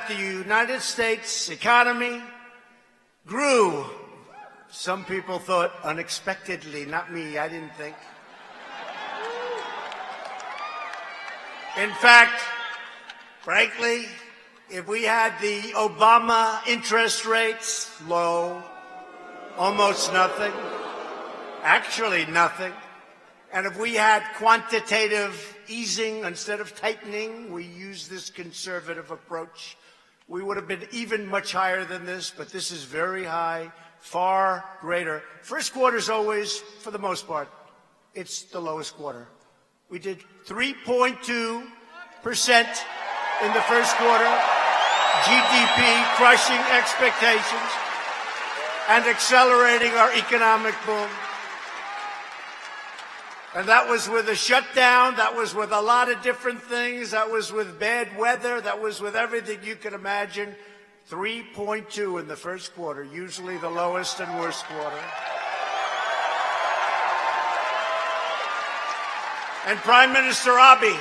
the United States economy grew. Some people thought unexpectedly, not me, I didn't think. In fact, frankly, if we had the Obama interest rates low, almost nothing, actually nothing, and if we had quantitative easing instead of tightening, we use this conservative approach, we would have been even much higher than this, but this is very high, far greater. First quarter is always, for the most part, it's the lowest quarter. We did 3.2% in the first quarter, GDP crushing expectations and accelerating our economic boom. And that was with a shutdown, that was with a lot of different things, that was with bad weather, that was with everything you could imagine. 3.2 in the first quarter, usually the lowest and worst quarter. And Prime Minister Abiy,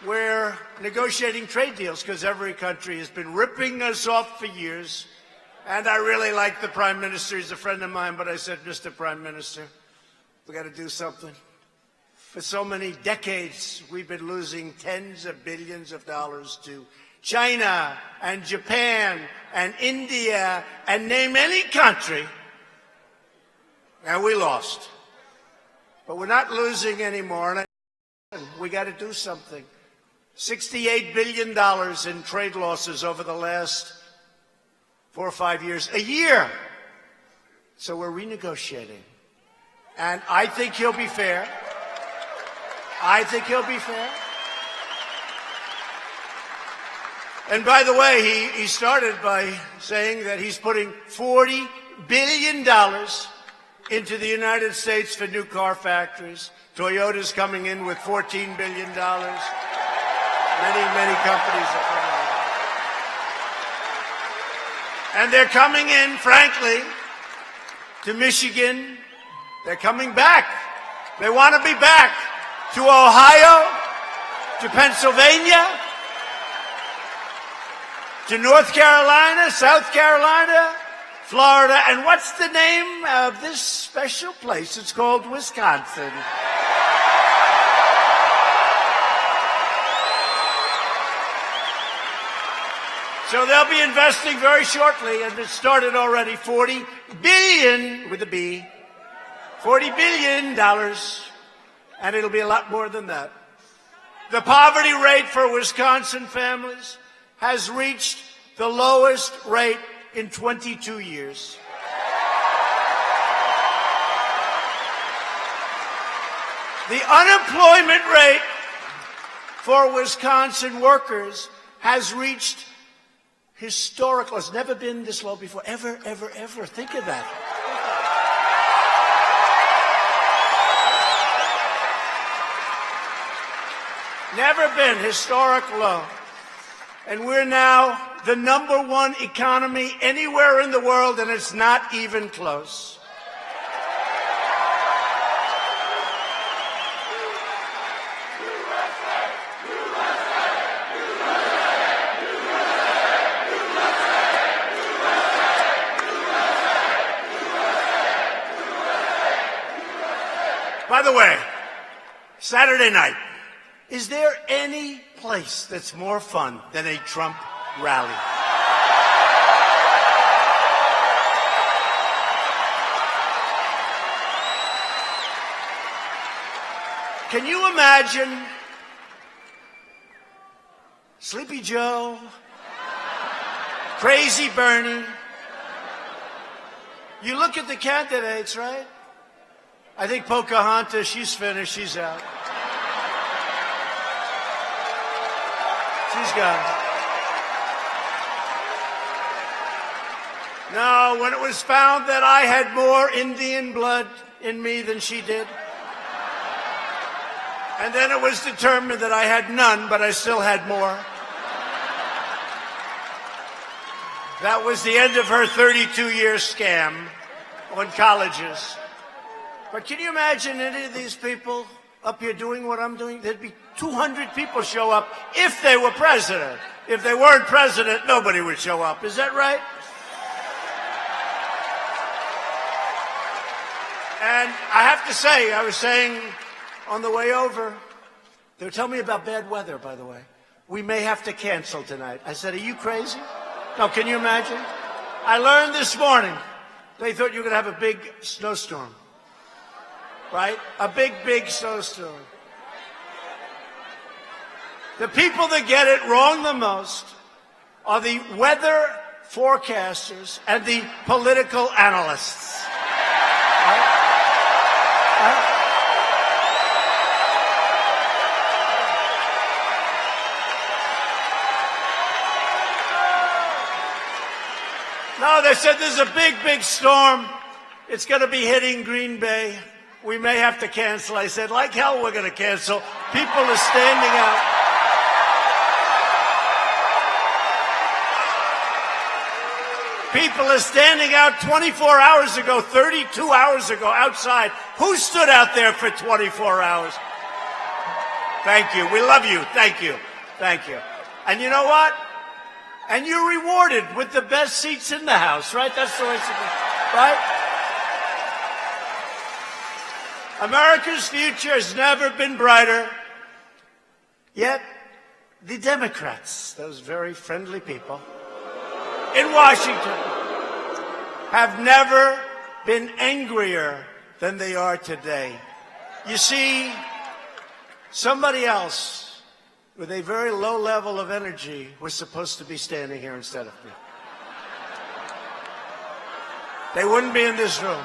we're negotiating trade deals because every country has been ripping us off for years. And I really like the Prime Minister. He's a friend of mine, but I said, Mr. Prime Minister, we got to do something. For so many decades, we've been losing tens of billions of dollars to China and Japan and India and name any country, and we lost. But we're not losing anymore, and we got to do something. $68 billion in trade losses over the last 4 or 5 years, a year. So we're renegotiating. And I think he'll be fair. I think he'll be fair. And by the way, he started by saying that he's putting $40 billion into the United States for new car factories. Toyota's coming in with $14 billion. Many companies are coming in. And they're coming in, frankly, to Michigan. They're coming back. They want to be back to Ohio, to Pennsylvania, to North Carolina, South Carolina, Florida, and what's the name of this special place? It's called Wisconsin. So they'll be investing very shortly, and it started already, $40 billion, with a B, $40 billion, and it'll be a lot more than that. The poverty rate for Wisconsin families has reached the lowest rate in 22 years. The unemployment rate for Wisconsin workers has reached historical. It's never been this low before, ever. Think of that. Never been historic low. And we're now the #1 economy anywhere in the world, and it's not even close. By the way, Saturday night, is there any place that's more fun than a Trump rally? Can you imagine Sleepy Joe, Crazy Bernie? You look at the candidates, right? I think Pocahontas, she's finished, she's out. She's gone. No, when it was found that I had more Indian blood in me than she did, and then it was determined that I had none, but I still had more. That was the end of her 32-year scam on colleges. But can you imagine any of these people up here doing what I'm doing? There'd be 200 people show up if they were president. If they weren't president, nobody would show up. Is that right? And I have to say, I was saying on the way over, they were telling me about bad weather, by the way. We may have to cancel tonight. I said, are you crazy? No, can you imagine? I learned this morning, they thought you were going to have a big snowstorm. Right? A big, big snowstorm. The people that get it wrong the most are the weather forecasters and the political analysts. Right? Right? No, they said there's a big, big storm. It's going to be hitting Green Bay. We may have to cancel. I said, like hell, we're going to cancel. People are standing out. People are standing out 24 hours ago, 32 hours ago outside. Who stood out there for 24 hours? Thank you. We love you. Thank you. Thank you. And you know what? And you're rewarded with the best seats in the house, right? That's the way it's supposed to be, right? America's future has never been brighter. Yet, the Democrats, those very friendly people in Washington, have never been angrier than they are today. You see, somebody else with a very low level of energy was supposed to be standing here instead of me. They wouldn't be in this room.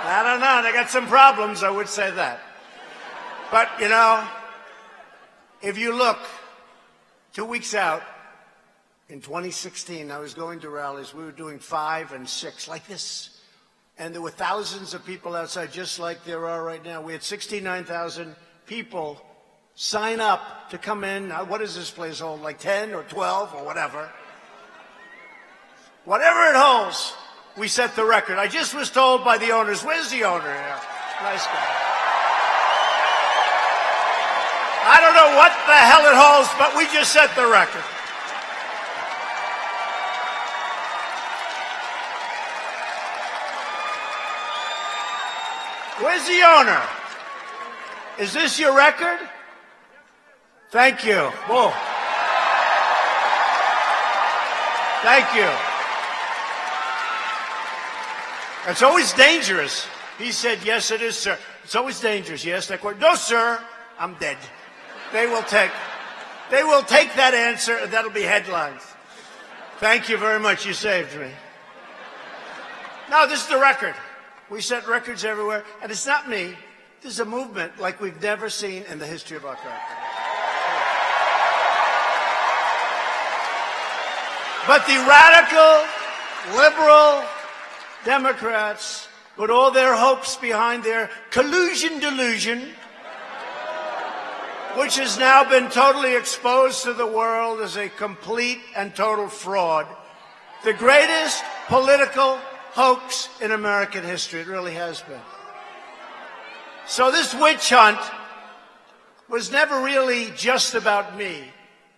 I don't know. They got some problems, I would say that. But, you know, if you look 2 weeks out, in 2016, I was going to rallies. We were doing 5 and 6 like this. And there were thousands of people outside, just like there are right now. We had 69,000 people sign up to come in. Now, what does this place hold? Like 10 or 12 or whatever. Whatever it holds, we set the record. I just was told by the owners, where's the owner here? Nice guy. I don't know what the hell it holds, but we just set the record. Where's the owner? Is this your record? Thank you. Whoa. Thank you. It's always dangerous. He said, yes, it is, sir. It's always dangerous. Yes, that question. No, sir, I'm dead. They will take that answer, and that'll be headlines. Thank you very much. You saved me. No, this is the record. We set records everywhere, and it's not me. This is a movement like we've never seen in the history of our country. But the radical, liberal Democrats put all their hopes behind their collusion delusion, which has now been totally exposed to the world as a complete and total fraud. The greatest political hoax in American history. It really has been. So this witch hunt was never really just about me.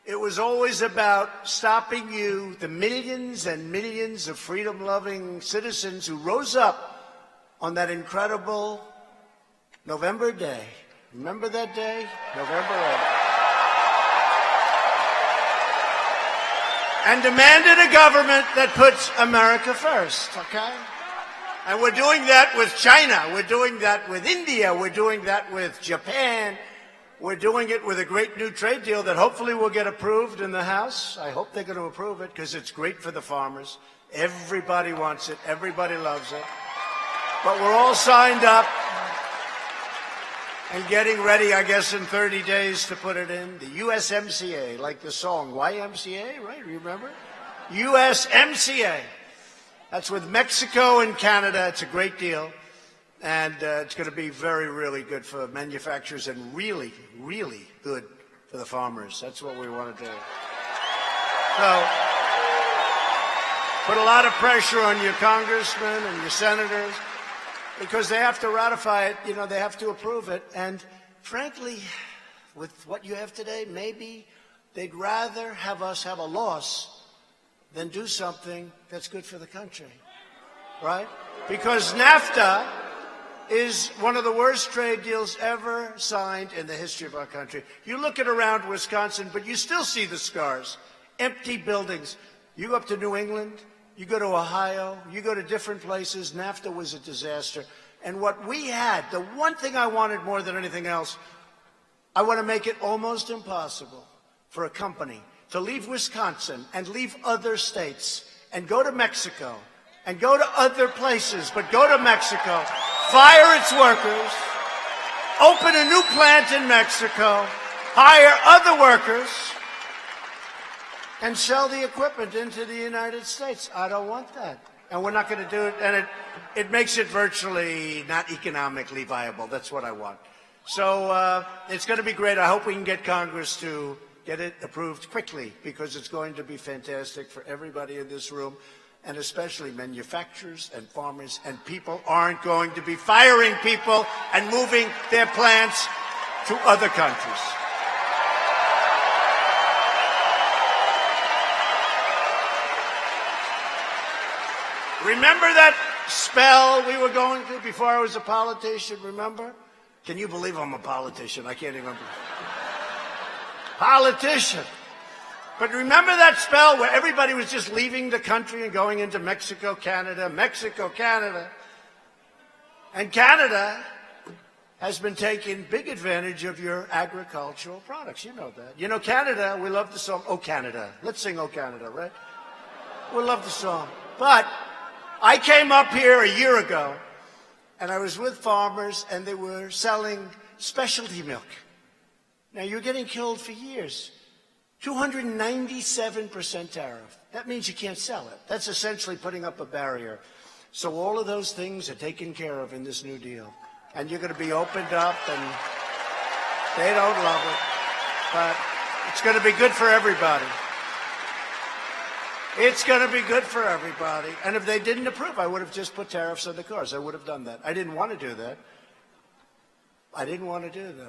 It was always about stopping you, the millions and millions of freedom-loving citizens who rose up on that incredible November day. Remember that day? November 8th. And demanded a government that puts America first, okay? And we're doing that with China. We're doing that with India. We're doing that with Japan. We're doing it with a great new trade deal that hopefully will get approved in the House. I hope they're going to approve it because it's great for the farmers. Everybody wants it. Everybody loves it. But we're all signed up and getting ready, I guess, in 30 days to put it in. The USMCA, like the song, YMCA, right? Remember? USMCA. That's with Mexico and Canada. It's a great deal. And it's going to be very, really good for manufacturers and really, really good for the farmers. That's what we want to do. So put a lot of pressure on your congressmen and your senators because they have to ratify it. You know, they have to approve it. And frankly, with what you have today, maybe they'd rather have us have a loss than do something that's good for the country, right? Because NAFTA is one of the worst trade deals ever signed in the history of our country. You look at around Wisconsin, but you still see the scars. Empty buildings. You go up to New England, you go to Ohio, you go to different places, NAFTA was a disaster. And what we had, the one thing I wanted more than anything else, I want to make it almost impossible for a company to leave Wisconsin and leave other states and go to Mexico and go to other places, but go to Mexico, fire its workers, open a new plant in Mexico, hire other workers, and sell the equipment into the United States. I don't want that. And we're not going to do it. And it makes it virtually not economically viable. That's what I want. So it's going to be great. I hope we can get Congress to get it approved quickly because it's going to be fantastic for everybody in this room, and especially manufacturers and farmers, and people aren't going to be firing people and moving their plants to other countries. Remember that spell we were going through before I was a politician, remember? Can you believe I'm a politician? I can't even believe it. Politician. But remember that spell where everybody was just leaving the country and going into Mexico, Canada, Mexico, Canada. And Canada has been taking big advantage of your agricultural products. You know that. You know, Canada, we love the song, Oh Canada. Let's sing Oh Canada, right? We love the song. But I came up here a year ago, and I was with farmers, and they were selling specialty milk. Now, you're getting killed for years. 297% tariff. That means you can't sell it. That's essentially putting up a barrier. So all of those things are taken care of in this new deal. And you're going to be opened up, and they don't love it. But it's going to be good for everybody. It's going to be good for everybody. And if they didn't approve, I would have just put tariffs on the cars. I would have done that. I didn't want to do that.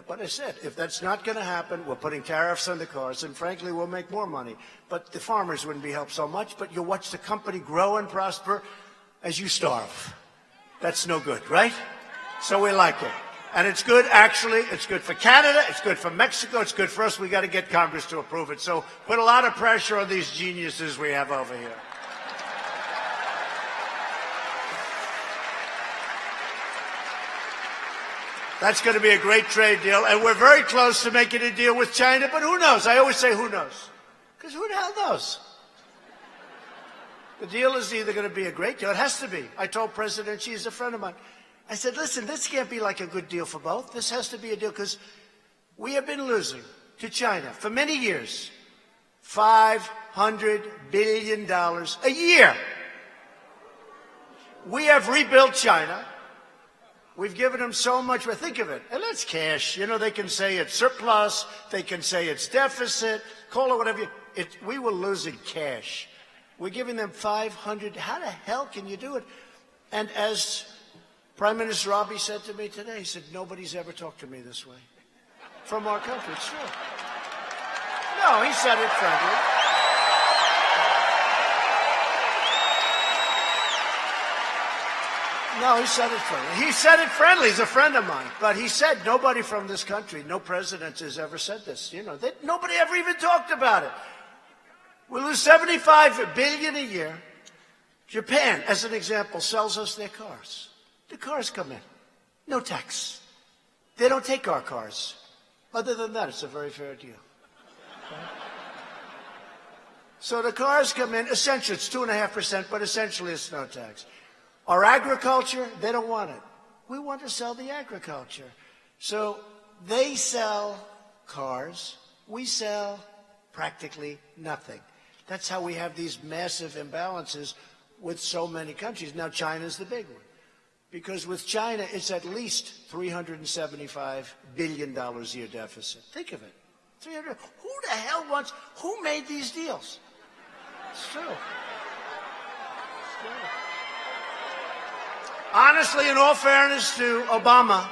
But I said, if that's not going to happen, we're putting tariffs on the cars, and frankly, we'll make more money. But the farmers wouldn't be helped so much, but you'll watch the company grow and prosper as you starve. That's no good, right? So we like it. And it's good, actually. It's good for Canada. It's good for Mexico. It's good for us. We got to get Congress to approve it. So put a lot of pressure on these geniuses we have over here. That's going to be a great trade deal. And we're very close to making a deal with China. But who knows? I always say who knows. Because who the hell knows? The deal is either going to be a great deal. It has to be. I told President Xi, he's a friend of mine. I said, listen, this can't be like a good deal for both. This has to be a deal because we have been losing to China for many years. $500 billion a year. We have rebuilt China. We've given them so much. Well, think of it. And that's cash. You know, they can say it's surplus. They can say it's deficit. Call it whatever. We were losing cash. We're giving them 500. How the hell can you do it? And as Prime Minister Abiy said to me today, he said, nobody's ever talked to me this way from our country. It's true. No, he said it friendly. No, he said it friendly. He said it friendly. He's a friend of mine. But he said nobody from this country, no president has ever said this. You know, nobody ever even talked about it. We lose $75 billion a year. Japan, as an example, sells us their cars. The cars come in. No tax. They don't take our cars. Other than that, it's a very fair deal. Okay? So the cars come in. Essentially, it's 2.5%, but essentially it's no tax. Our agriculture, they don't want it. We want to sell the agriculture. So they sell cars. We sell practically nothing. That's how we have these massive imbalances with so many countries. Now, China's the big one. Because with China, it's at least $375 billion a year deficit. Think of it. 300. Who the hell wants, who made these deals? It's true. It's true. Honestly, in all fairness to Obama,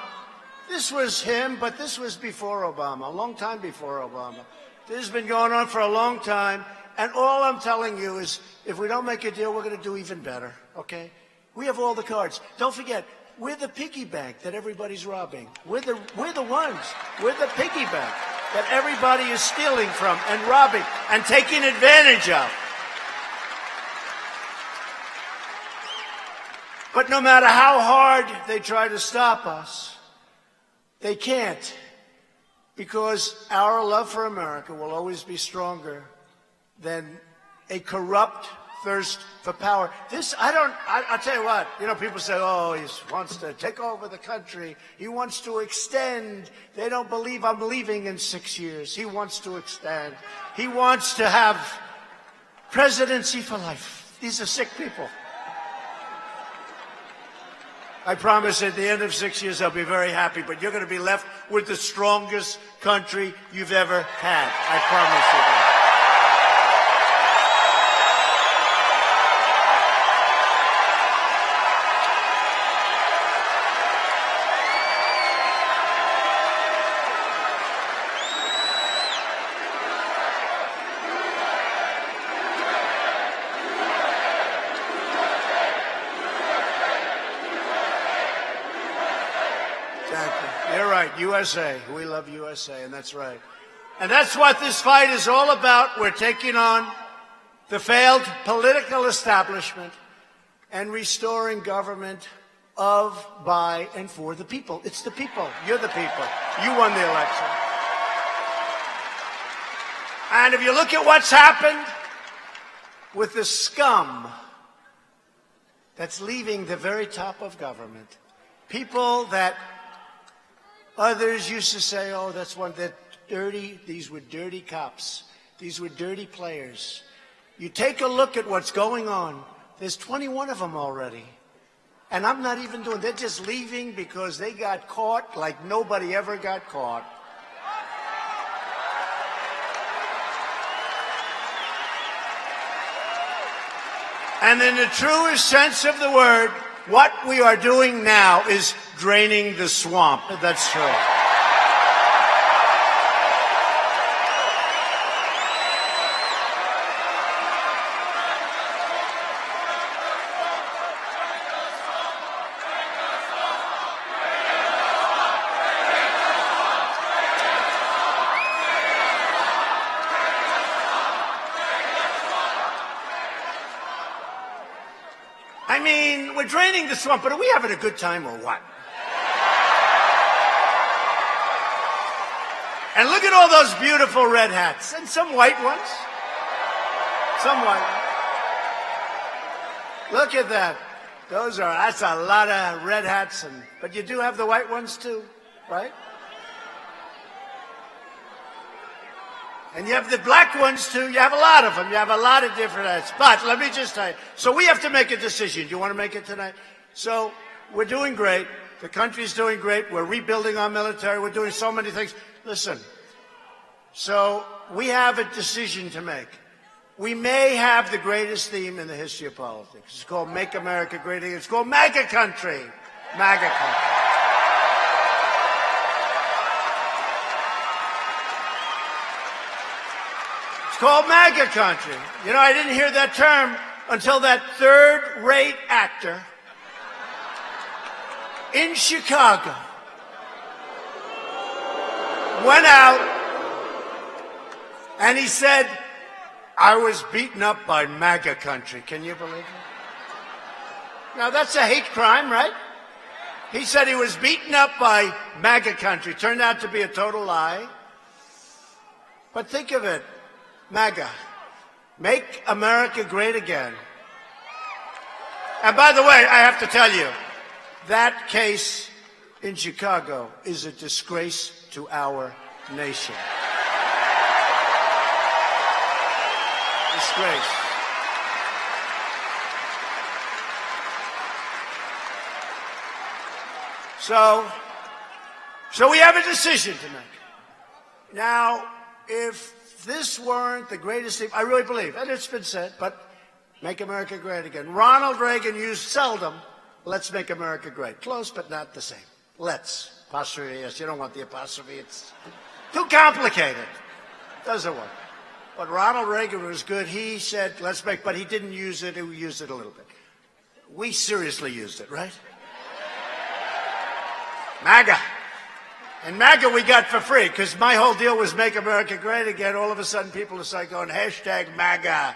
this was him, but this was before Obama, a long time before Obama. This has been going on for a long time, and all I'm telling you is if we don't make a deal, we're going to do even better, okay? We have all the cards. Don't forget, we're the piggy bank that everybody's robbing. We're the ones. We're the piggy bank that everybody is stealing from and robbing and taking advantage of. But no matter how hard they try to stop us, they can't, because our love for America will always be stronger than a corrupt thirst for power. I'll tell you what, people say, oh, he wants to take over the country. He wants to extend. They don't believe I'm leaving in 6 years. He wants to extend. He wants to have presidency for life. These are sick people. I promise at the end of 6 years, I'll be very happy, but you're going to be left with the strongest country you've ever had. I promise you that. You're right, USA. We love USA, and that's right. And that's what this fight is all about. We're taking on the failed political establishment and restoring government of, by, and for the people. It's the people. You're the people. You won the election. And if you look at what's happened with the scum that's leaving the very top of government, people that others used to say, oh, that's one that dirty, these were dirty cops. These were dirty players. You take a look at what's going on. There's 21 of them already. And I'm not even doing, they're just leaving because they got caught like nobody ever got caught. And in the truest sense of the word, what we are doing now is draining the swamp. That's true. I mean, we're draining the swamp, but are we having a good time or what? And look at all those beautiful red hats. And some white ones. Some white ones. Look at that. That's a lot of red hats. But you do have the white ones too, right? And you have the black ones too. You have a lot of them. You have a lot of different hats. But let me just tell you. So we have to make a decision. Do you want to make it tonight? So we're doing great. The country's doing great. We're rebuilding our military. We're doing so many things. Listen, so we have a decision to make. We may have the greatest theme in the history of politics. It's called Make America Great Again. It's called MAGA Country. MAGA Country. It's called MAGA Country. You know, I didn't hear that term until that third-rate actor in Chicago went out and he said, I was beaten up by MAGA country. Can you believe it? Now, that's a hate crime, right? He said he was beaten up by MAGA country. Turned out to be a total lie. But think of it, MAGA. Make America Great Again. And by the way, I have to tell you, that case in Chicago is a disgrace to our nation. Disgrace. So we have a decision to make. Now, if this weren't the greatest thing, I really believe, and it's been said, but make America great again. Ronald Reagan used seldom, let's make America great. Close, but not the same. Let's. Apostrophe, yes, you don't want the apostrophe. It's too complicated. Doesn't work. But Ronald Reagan was good. He said, let's make, but he didn't use it. He used it a little bit. We seriously used it, right? MAGA. And MAGA we got for free, because my whole deal was make America great again. All of a sudden, people start going, hashtag MAGA.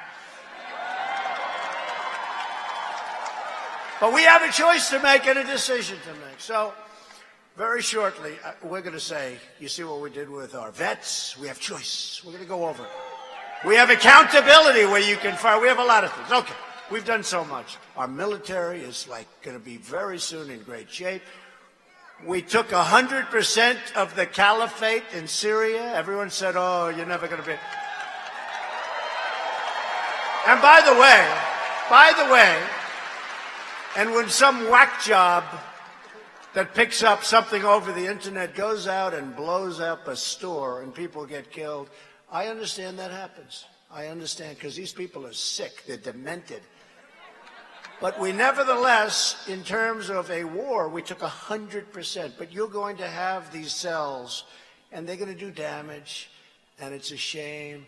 But we have a choice to make and a decision to make. So, very shortly, we're going to say, you see what we did with our vets? We have choice. We're going to go over it. We have accountability where you can fire. We have a lot of things. Okay, we've done so much. Our military is going to be very soon in great shape. We took 100% of the caliphate in Syria. Everyone said, oh, you're never going to be. And by the way, and when some whack job that picks up something over the internet goes out and blows up a store and people get killed, I understand that happens. I understand, because these people are sick. They're demented. But we nevertheless, in terms of a war, we took 100%. But you're going to have these cells, and they're going to do damage, and it's a shame,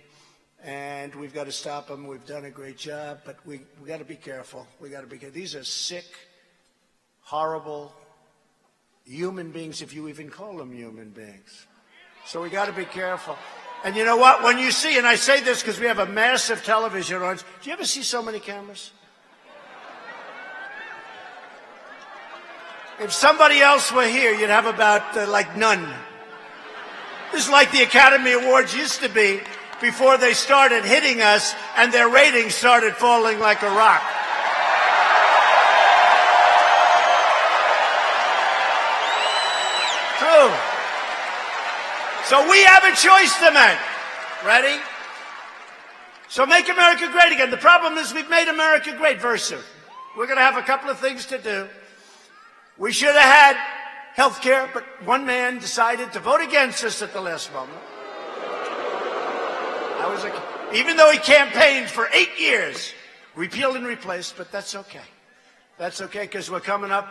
and we've got to stop them. We've done a great job, but we got to be careful. We got to be careful. These are sick, horrible human beings, if you even call them human beings. So we got to be careful. And you know what? When you see, and I say this because we have a massive television audience, do you ever see so many cameras? If somebody else were here, you'd have about, like, none. This is like the Academy Awards used to be before they started hitting us and their ratings started falling like a rock. True. So we have a choice to make. Ready? So make America great again. The problem is we've made America great very soon. We're going to have a couple of things to do. We should have had health care, but one man decided to vote against us at the last moment. Even though he campaigned for 8 years, repealed and replaced, but that's okay. That's okay, because we're coming up,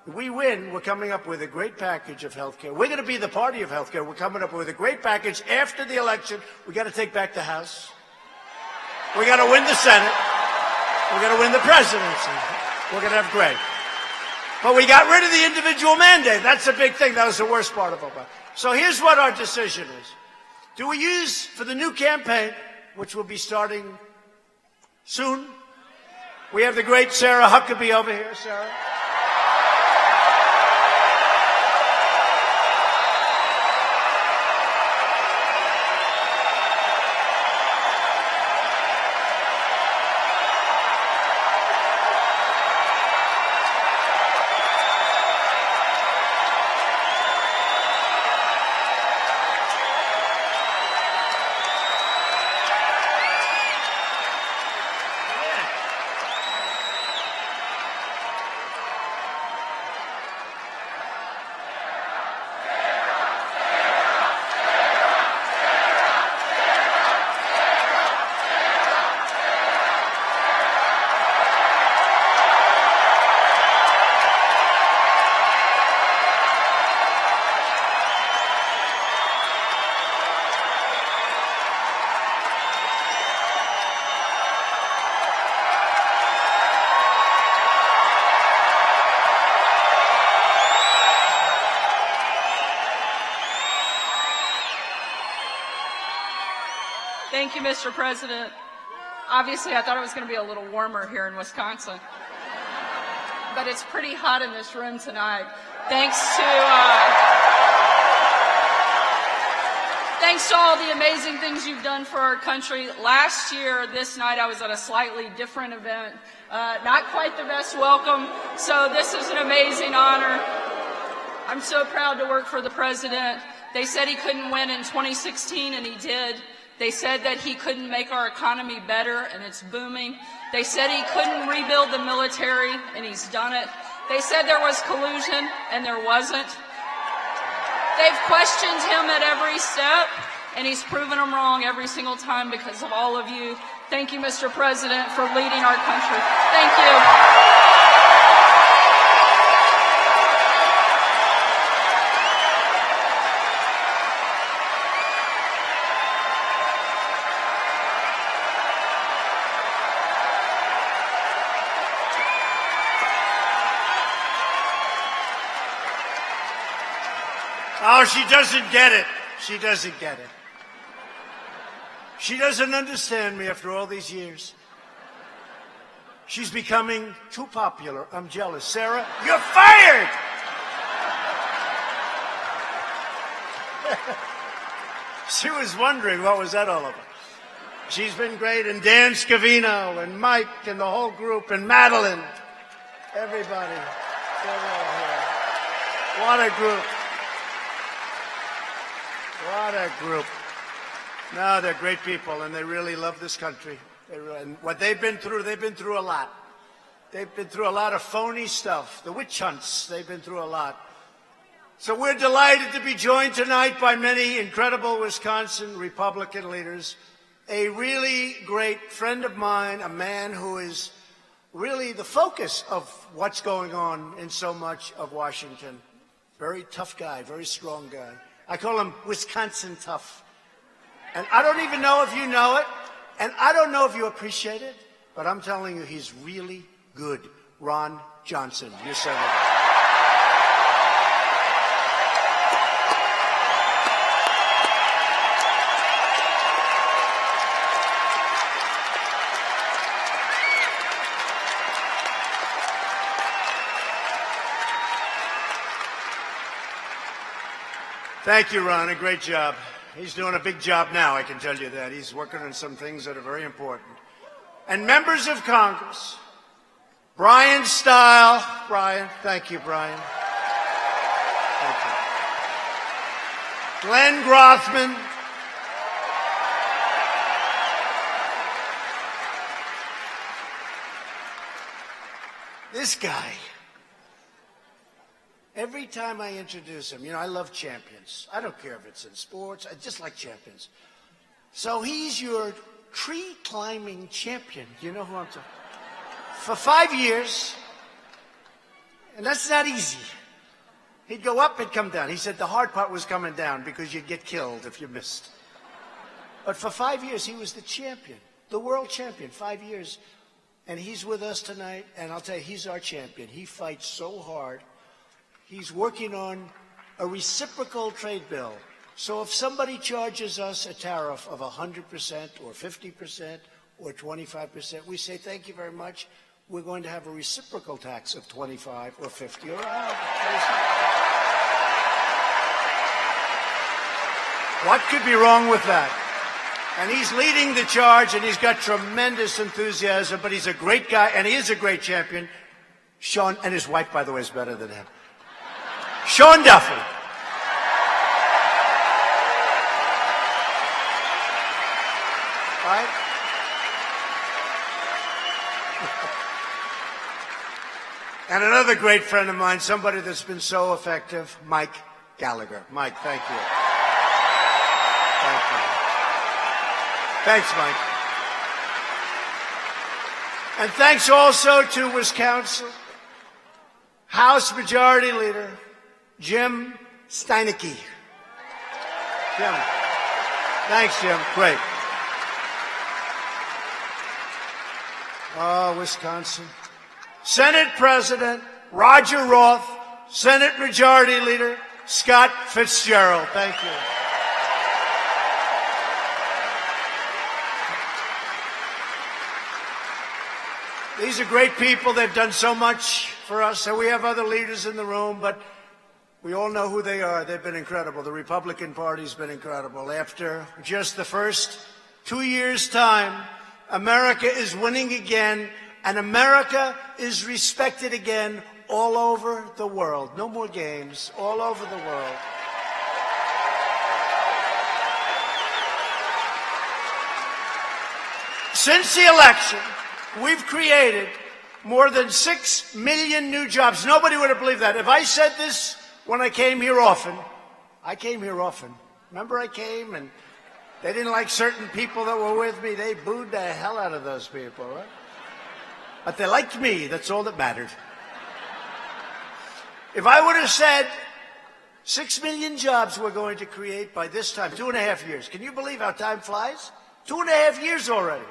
we win, we're coming up with a great package of health care. We're going to be the party of health care. We're coming up with a great package after the election. We got to take back the House. We got to win the Senate. We're going to win the presidency. We're going to have great. But we got rid of the individual mandate. That's a big thing. That was the worst part of Obama. So here's what our decision is. Do we use, for the new campaign, which will be starting soon, we have the great Sarah Huckabee over here. Sarah. Thank you, Mr. President. Obviously, I thought it was going to be a little warmer here in Wisconsin, but it's pretty hot in this room tonight. Thanks to all the amazing things you've done for our country. Last year, this night, I was at a slightly different event. Not quite the best welcome, so this is an amazing honor. I'm so proud to work for the president. They said he couldn't win in 2016, and he did. They said that he couldn't make our economy better, and it's booming. They said he couldn't rebuild the military, and he's done it. They said there was collusion, and there wasn't. They've questioned him at every step, and he's proven them wrong every single time because of all of you. Thank you, Mr. President, for leading our country. Thank you. Oh, she doesn't get it. She doesn't get it. She doesn't understand me after all these years. She's becoming too popular. I'm jealous. Sarah, you're fired! She was wondering what was that all about. She's been great, and Dan Scavino, and Mike, and the whole group, and Madeline. Everybody. They're all here. What a group. What a group. No, they're great people, and they really love this country. And what they've been through a lot. They've been through a lot of phony stuff, the witch hunts. They've been through a lot. So we're delighted to be joined tonight by many incredible Wisconsin Republican leaders. A really great friend of mine, a man who is really the focus of what's going on in so much of Washington. Very tough guy, very strong guy. I call him Wisconsin tough. And I don't even know if you know it, and I don't know if you appreciate it, but I'm telling you, he's really good. Ron Johnson, your senator. Thank you, Ron. A great job. He's doing a big job now, I can tell you that. He's working on some things that are very important. And members of Congress, Brian Stile. Brian, thank you, Brian. Thank you. Glenn Grothman. This guy. Every time I introduce him, I love champions. I don't care if it's in sports. I just like champions. So he's your tree climbing champion. You know who I'm talking about? For 5 years, and that's not easy. He'd go up and come down. He said the hard part was coming down because you'd get killed if you missed. But for 5 years, he was the champion, the world champion, 5 years. And he's with us tonight, and I'll tell you, he's our champion. He fights so hard. He's working on a reciprocal trade bill. So if somebody charges us a tariff of 100% or 50% or 25%, we say, thank you very much. We're going to have a reciprocal tax of 25 or 50 or 100. What could be wrong with that? And he's leading the charge, and he's got tremendous enthusiasm, but he's a great guy, and he is a great champion. Sean, and his wife, by the way, is better than him. Sean Duffy. Right? And another great friend of mine, somebody that's been so effective, Mike Gallagher. Mike, thank you. Thank you. Thanks, Mike. And thanks also to Wisconsin House Majority Leader Jim Steinecke. Jim. Thanks, Jim. Great. Oh, Wisconsin. Senate President Roger Roth, Senate Majority Leader Scott Fitzgerald. Thank you. These are great people. They've done so much for us. And we have other leaders in the room, but we all know who they are. They've been incredible. The Republican Party's been incredible. After just the first 2 years' time, America is winning again, and America is respected again all over the world. No more games, all over the world. Since the election, we've created more than 6 million new jobs. Nobody would have believed that. If I said this when I came here often, Remember I came and They didn't like certain people that were with me. They booed the hell out of those people, right? But they liked me. That's all that mattered. If I would have said 6 million jobs we're going to create by this time, 2.5 years. Can you believe how time flies? 2.5 years already.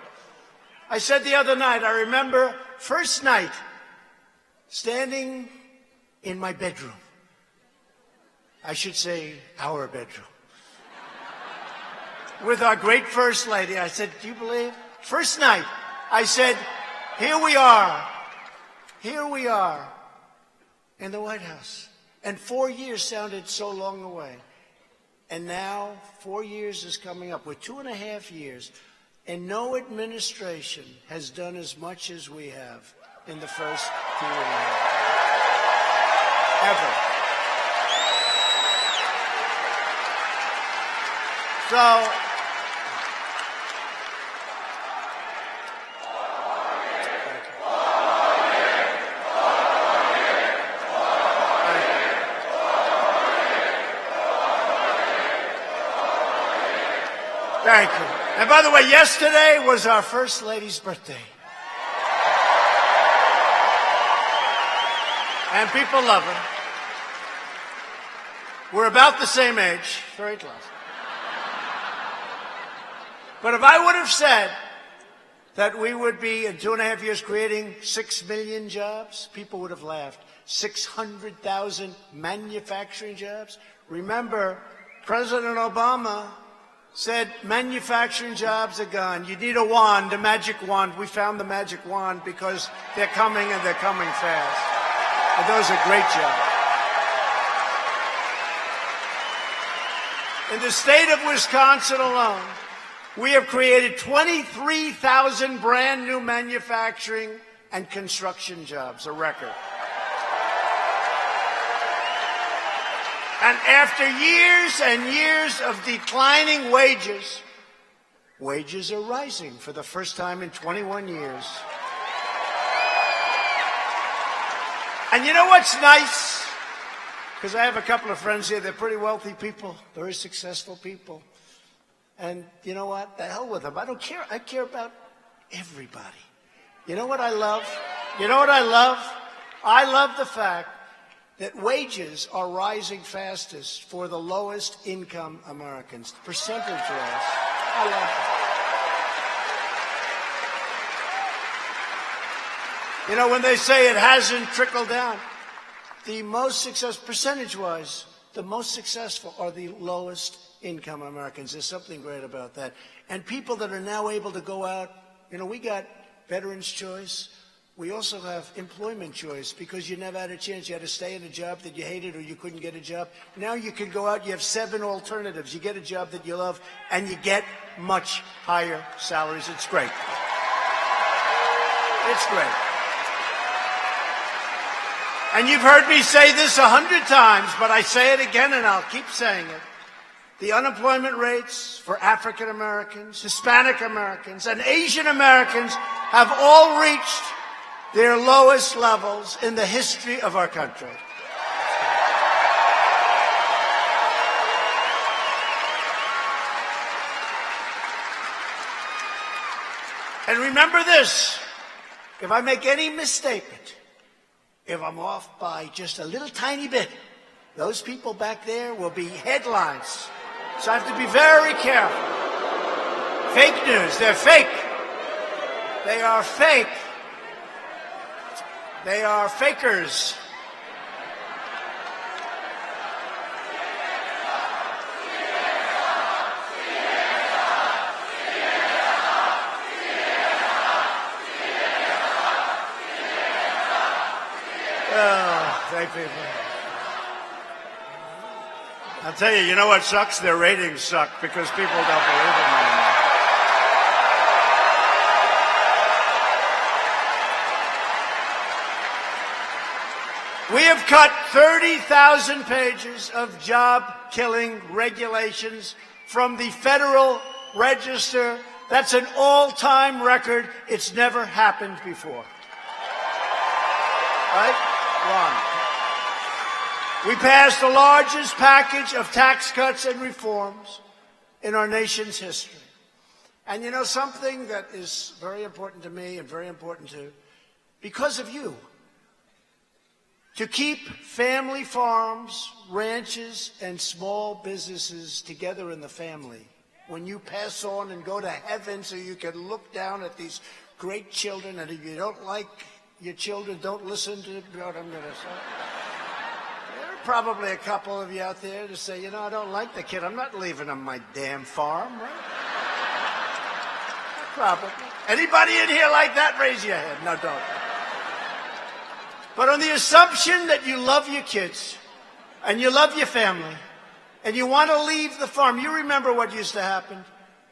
I said the other night, I remember first night standing in my bedroom. I should say our bedroom. With our great First Lady. I said, do you believe? First night, I said, here we are in the White House. And 4 years sounded so long away. And now 4 years is coming up. We're 2.5 years. And no administration has done as much as we have in the first 2.5 years. Ever. So, thank you. And by the way, yesterday was our First Lady's birthday. And people love her. We're about the same age, very close. But if I would have said that we would be, in 2.5 years, creating 6 million jobs, people would have laughed. 600,000 manufacturing jobs. Remember, President Obama said manufacturing jobs are gone. You need a wand, a magic wand. We found the magic wand because they're coming and they're coming fast. And those are great jobs. In the state of Wisconsin alone, we have created 23,000 brand new manufacturing and construction jobs, a record. And after years and years of declining wages, wages are rising for the first time in 21 years. And you know what's nice? Because I have a couple of friends here, they're pretty wealthy people, very successful people. And you know what? The hell with them. I don't care. I care about everybody. You know what I love? You know what I love? I love the fact that wages are rising fastest for the lowest income Americans, percentage-wise. I love it. You know, when they say it hasn't trickled down, the most successful, percentage-wise, the most successful are the lowest income Americans. There's something great about that. And people that are now able to go out, you know, we got Veterans Choice. We also have employment choice because you never had a chance. You had to stay in a job that you hated or you couldn't get a job. Now you can go out. You have 7 alternatives. You get a job that you love, and you get much higher salaries. It's great. It's great. And you've heard me say this 100 times, but I say it again, and I'll keep saying it. The unemployment rates for African Americans, Hispanic Americans, and Asian Americans have all reached their lowest levels in the history of our country. And remember this, if I make any misstatement, if I'm off by just a little tiny bit, those people back there will be headlines. So I have to be very careful. Fake news, they're fake. They are fake. They are fakers. Oh, thank people. I'll tell you, you know what sucks? Their ratings suck because people don't believe them anymore. We have cut 30,000 pages of job-killing regulations from the Federal Register. That's an all-time record. It's never happened before. Right? Wrong. We passed the largest package of tax cuts and reforms in our nation's history. And you know something that is very important to me and very important to, because of you, to keep family farms, ranches, and small businesses together in the family. When you pass on and go to heaven so you can look down at these great children, and if you don't like your children, don't listen to what I'm going to say. There are probably a couple of you out there to say, you know, I don't like the kid. I'm not leaving him my damn farm, right? Probably. Anybody in here like that? Raise your hand. No, don't. But on the assumption that you love your kids and you love your family and you want to leave the farm, you remember what used to happen.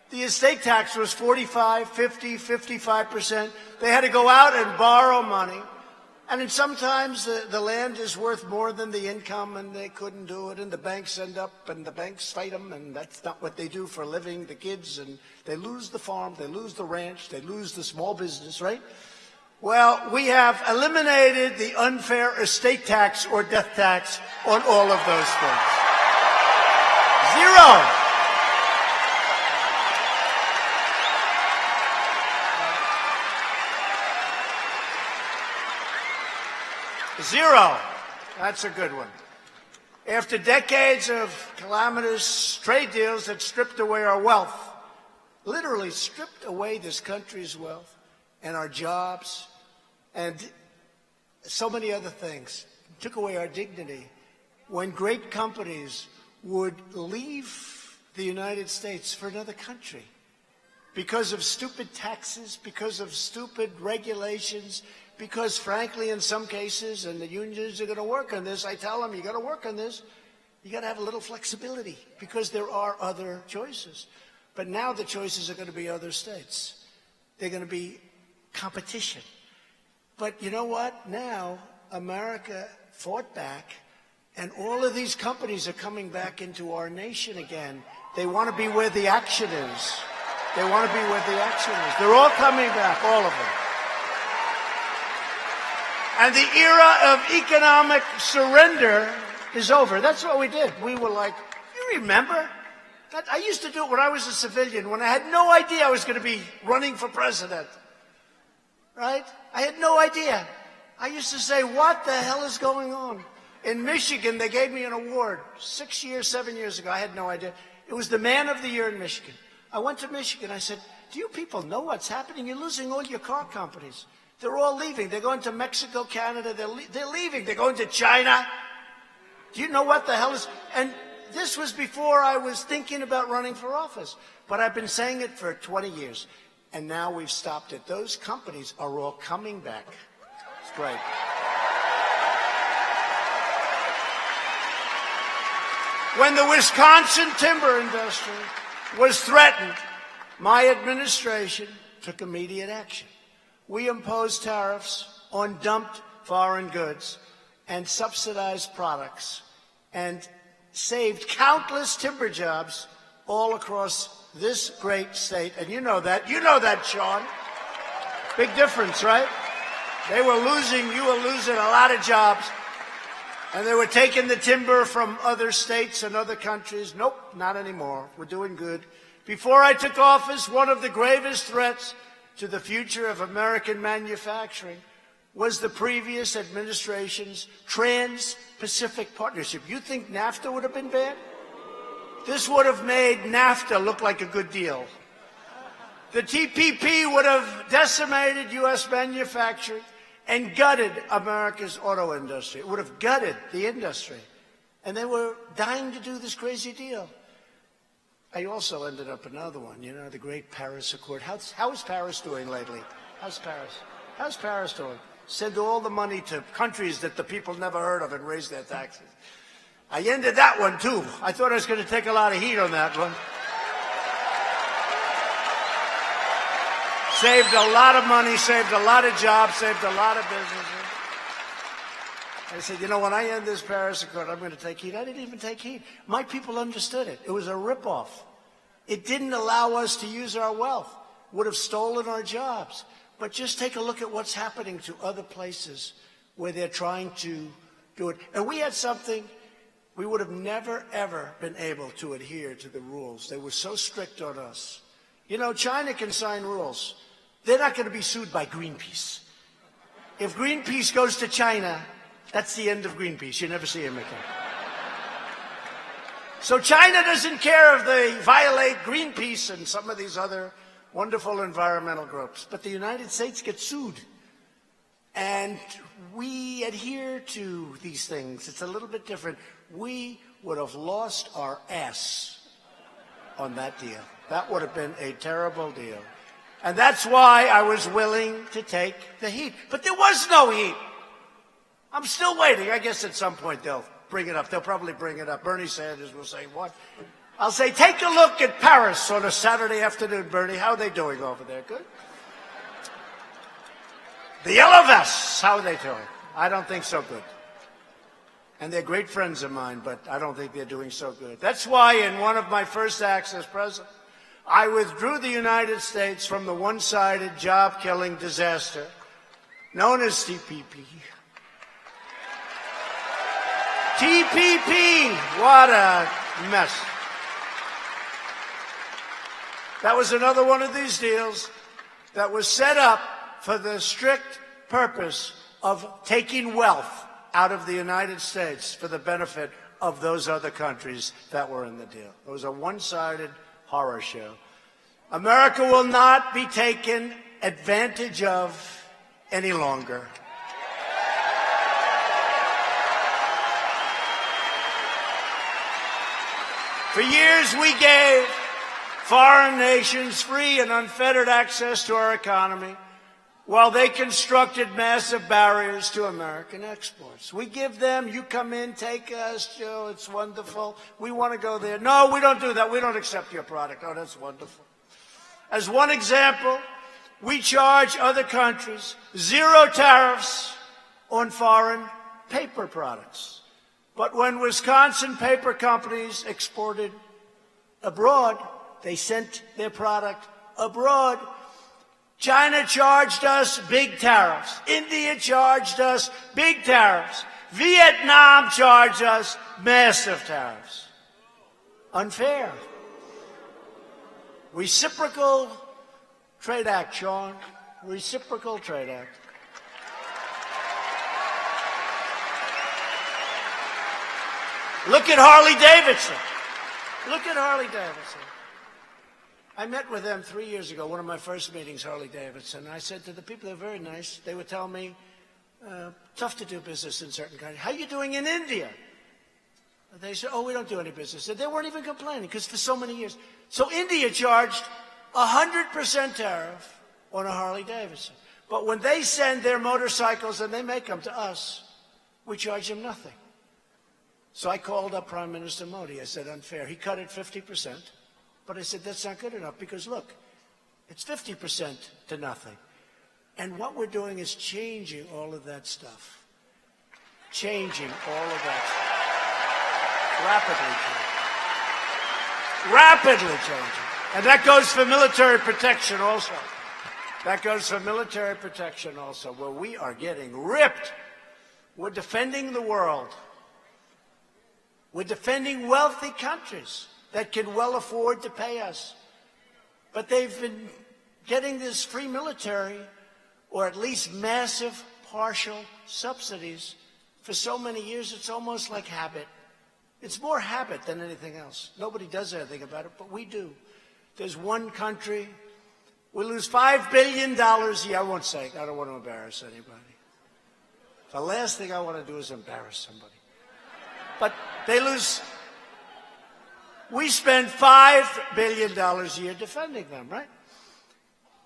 The estate tax was 45, 50, 55%. They had to go out and borrow money. And then sometimes the land is worth more than the income, and they couldn't do it, and the banks end up, and the banks fight them, and that's not what they do for a living, the kids, and they lose the farm, they lose the ranch, they lose the small business, right? Well, we have eliminated the unfair estate tax or death tax on all of those things. Zero. Zero. That's a good one. After decades of calamitous trade deals that stripped away our wealth, literally stripped away this country's wealth and our jobs and so many other things, took away our dignity, when great companies would leave the United States for another country because of stupid taxes, because of stupid regulations, because, frankly, in some cases, and the unions are going to work on this, I tell them, you got to work on this, you got to have a little flexibility because there are other choices. But now the choices are going to be other states. They're going to be competition. But you know what? Now America fought back, and all of these companies are coming back into our nation again. They want to be where the action is. They want to be where the action is. They're all coming back, all of them. And the era of economic surrender is over. That's what we did. We were like, you remember? I used to do it when I was a civilian, when I had no idea I was going to be running for president. Right? I had no idea. I used to say, what the hell is going on? In Michigan, they gave me an award 7 years ago. I had no idea. It was the Man of the Year in Michigan. I went to Michigan. I said, do you people know what's happening? You're losing all your car companies. They're all leaving. They're going to Mexico, Canada. They're leaving. They're going to China. Do you know what the hell is? And this was before I was thinking about running for office. But I've been saying it for 20 years. And now we've stopped it. Those companies are all coming back. It's great. When the Wisconsin timber industry was threatened, my administration took immediate action. We imposed tariffs on dumped foreign goods and subsidized products and saved countless timber jobs all across this great state. And you know that. You know that, Sean. Big difference, right? They were losing, you were losing a lot of jobs. And they were taking the timber from other states and other countries. Nope, not anymore. We're doing good. Before I took office, one of the gravest threats to the future of American manufacturing was the previous administration's Trans-Pacific Partnership. You think NAFTA would have been bad? This would have made NAFTA look like a good deal. The TPP would have decimated U.S. manufacturing and gutted America's auto industry. It would have gutted the industry. And they were dying to do this crazy deal. I also ended up another one, you know, the great Paris Accord. How is Paris doing lately? How's Paris? How's Paris doing? Send all the money to countries that the people never heard of and raise their taxes. I ended that one, too. I thought I was going to take a lot of heat on that one. Saved a lot of money, saved a lot of jobs, saved a lot of businesses. I said, you know, when I end this Paris Accord, I'm going to take heat. I didn't even take heat. My people understood it. It was a ripoff. It didn't allow us to use our wealth. Would have stolen our jobs. But just take a look at what's happening to other places where they're trying to do it. And we had something we would have never, ever been able to adhere to the rules. They were so strict on us. You know, China can sign rules. They're not going to be sued by Greenpeace. If Greenpeace goes to China, that's the end of Greenpeace. You never see him again. So China doesn't care if they violate Greenpeace and some of these other wonderful environmental groups. But the United States gets sued. And we adhere to these things. It's a little bit different. We would have lost our ass on that deal. That would have been a terrible deal. And that's why I was willing to take the heat. But there was no heat. I'm still waiting. I guess at some point they'll bring it up. They'll probably bring it up. Bernie Sanders will say, what? I'll say, take a look at Paris on a Saturday afternoon, Bernie. How are they doing over there? Good? The Yellow Vests, how are they doing? I don't think so good. And they're great friends of mine, but I don't think they're doing so good. That's why in one of my first acts as president, I withdrew the United States from the one-sided job-killing disaster known as TPP. TPP, what a mess. That was another one of these deals that was set up for the strict purpose of taking wealth out of the United States for the benefit of those other countries that were in the deal. It was a one-sided horror show. America will not be taken advantage of any longer. For years, we gave foreign nations free and unfettered access to our economy while they constructed massive barriers to American exports. We give them, you come in, take us, Joe, it's wonderful. We want to go there. No, we don't do that. We don't accept your product. Oh, that's wonderful. As one example, we charge other countries 0 tariffs on foreign paper products. But when Wisconsin paper companies exported abroad, they sent their product abroad. China charged us big tariffs. India charged us big tariffs. Vietnam charged us massive tariffs. Unfair. Reciprocal Trade Act, Sean. Reciprocal Trade Act. Look at Harley Davidson. Look at Harley Davidson. I met with them 3 years ago, one of my first meetings, Harley Davidson. I said to the people, they're very nice. They would tell me, tough to do business in certain countries. How are you doing in India? They said, oh, we don't do any business. And they weren't even complaining because for so many years. So India charged 100% tariff on a Harley Davidson. But when they send their motorcycles and they make them to us, we charge them nothing. So I called up Prime Minister Modi. I said, unfair. He cut it 50%. But I said, that's not good enough because, look, it's 50% to nothing. And what we're doing is changing all of that stuff. Changing all of that stuff. Rapidly changing. And that goes for military protection also. That goes for military protection also, where we are getting ripped. We're defending the world. We're defending wealthy countries that can well afford to pay us. But they've been getting this free military, or at least massive partial subsidies, for so many years it's almost like habit. It's more habit than anything else. Nobody does anything about it, but we do. There's one country, we lose $5 billion a year. I won't say, I don't want to embarrass anybody. The last thing I want to do is embarrass somebody. But they lose. We spend $5 billion a year defending them, right?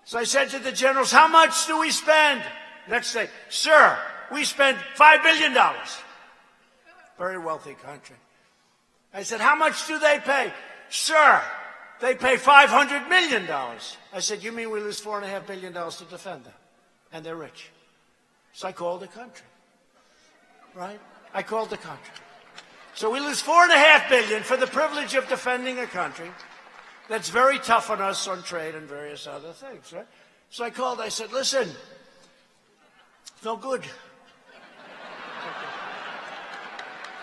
So I said to the generals, how much do we spend? Next day, sir, we spend $5 billion. Very wealthy country. I said, how much do they pay? Sir, they pay $500 million. I said, you mean we lose $4.5 billion to defend them? And they're rich. So I called the country, right? I called the country. So we lose $4.5 billion for the privilege of defending a country that's very tough on us on trade and various other things, right? So I called, I said, listen, it's no good.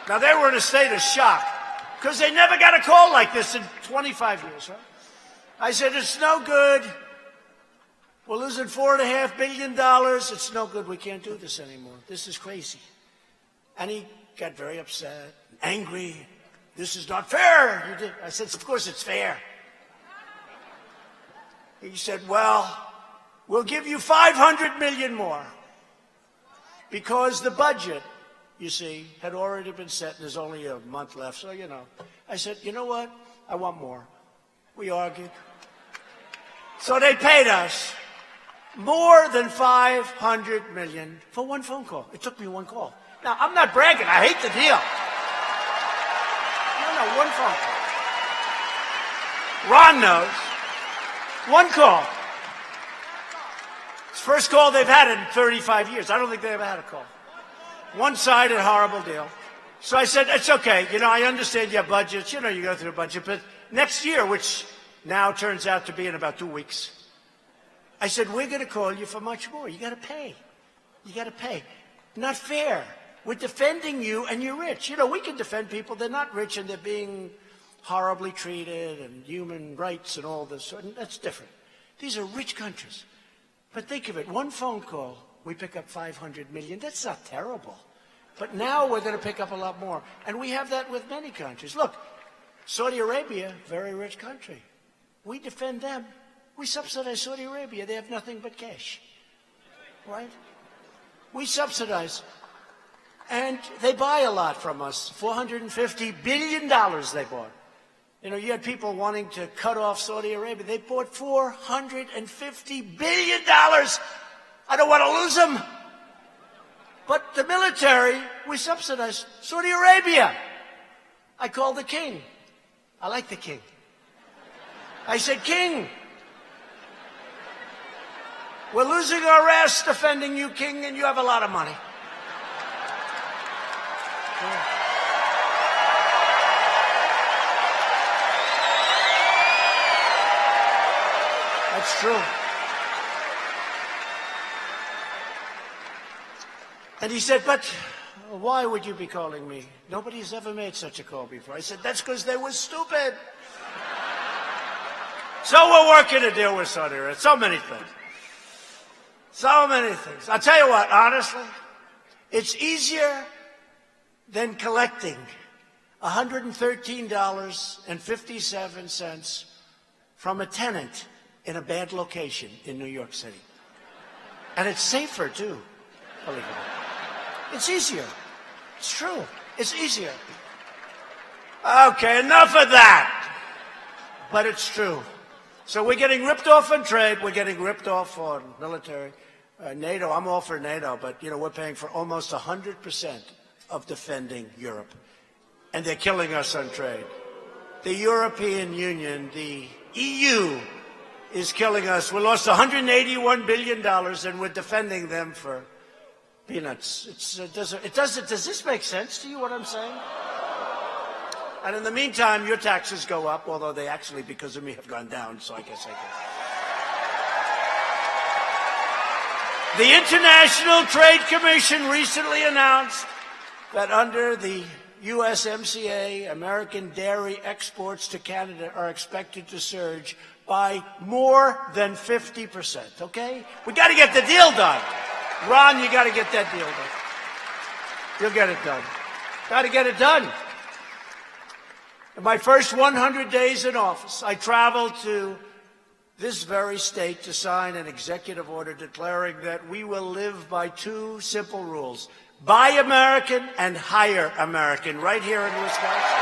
Now, they were in a state of shock because they never got a call like this in 25 years, right? I said, it's no good. We're losing $4.5 billion. It's no good. We can't do this anymore. This is crazy. And he got very upset, angry. This is not fair. I said, of course it's fair. He said, well, we'll give you $500 million more because the budget, you see, had already been set and there's only a month left. So, you know, I said, you know what? I want more. We argued. So they paid us more than $500 million for one phone call. It took me one call. Now, I'm not bragging. I hate the deal. No, one phone call. Ron knows. One call. It's the first call they've had in 35 years. I don't think they ever had a call. One-sided, horrible deal. So I said, it's okay. You know, I understand your budgets. You know, you go through a budget. But next year, which now turns out to be in about 2 weeks, I said, we're going to call you for much more. You got to pay. You got to pay. Not fair. We're defending you, and you're rich. You know, we can defend people. They're not rich, and they're being horribly treated, and human rights and all this. And that's different. These are rich countries. But think of it. One phone call, we pick up $500 million. That's not terrible. But now we're going to pick up a lot more. And we have that with many countries. Look, Saudi Arabia, very rich country. We defend them. We subsidize Saudi Arabia. They have nothing but cash. Right? We subsidize. And they buy a lot from us. $450 billion they bought. You know, you had people wanting to cut off Saudi Arabia. They bought $450 billion. I don't want to lose them. But the military, we subsidize Saudi Arabia. I called the king. I like the king. I said, King, we're losing our ass defending you, King, and you have a lot of money. Yeah. That's true. And he said, but why would you be calling me? Nobody's ever made such a call before. I said, that's because they were stupid. So we're working to deal with Saudi Arabia. So many things. So many things. I'll tell you what, honestly, it's easier than collecting $113.57 from a tenant in a bad location in New York City. And it's safer, too, believe it or not. It's easier. It's true. It's easier. Okay, enough of that. But it's true. So we're getting ripped off on trade. We're getting ripped off on military. NATO, I'm all for NATO, but, you know, we're paying for almost 100% of defending Europe. And they're killing us on trade. The European Union, the EU, is killing us. We lost $181 billion, and we're defending them for peanuts. Does this make sense to you, what I'm saying? And in the meantime, your taxes go up, although they actually, because of me, have gone down, so I guess I can. The International Trade Commission recently announced that under the USMCA, American dairy exports to Canada are expected to surge by more than 50%, okay? We got to get the deal done. Ron, you got to get that deal done. You'll get it done. Got to get it done. In my first 100 days in office, I traveled to this very state to sign an executive order declaring that we will live by two simple rules: buy American and hire American, right here in Wisconsin.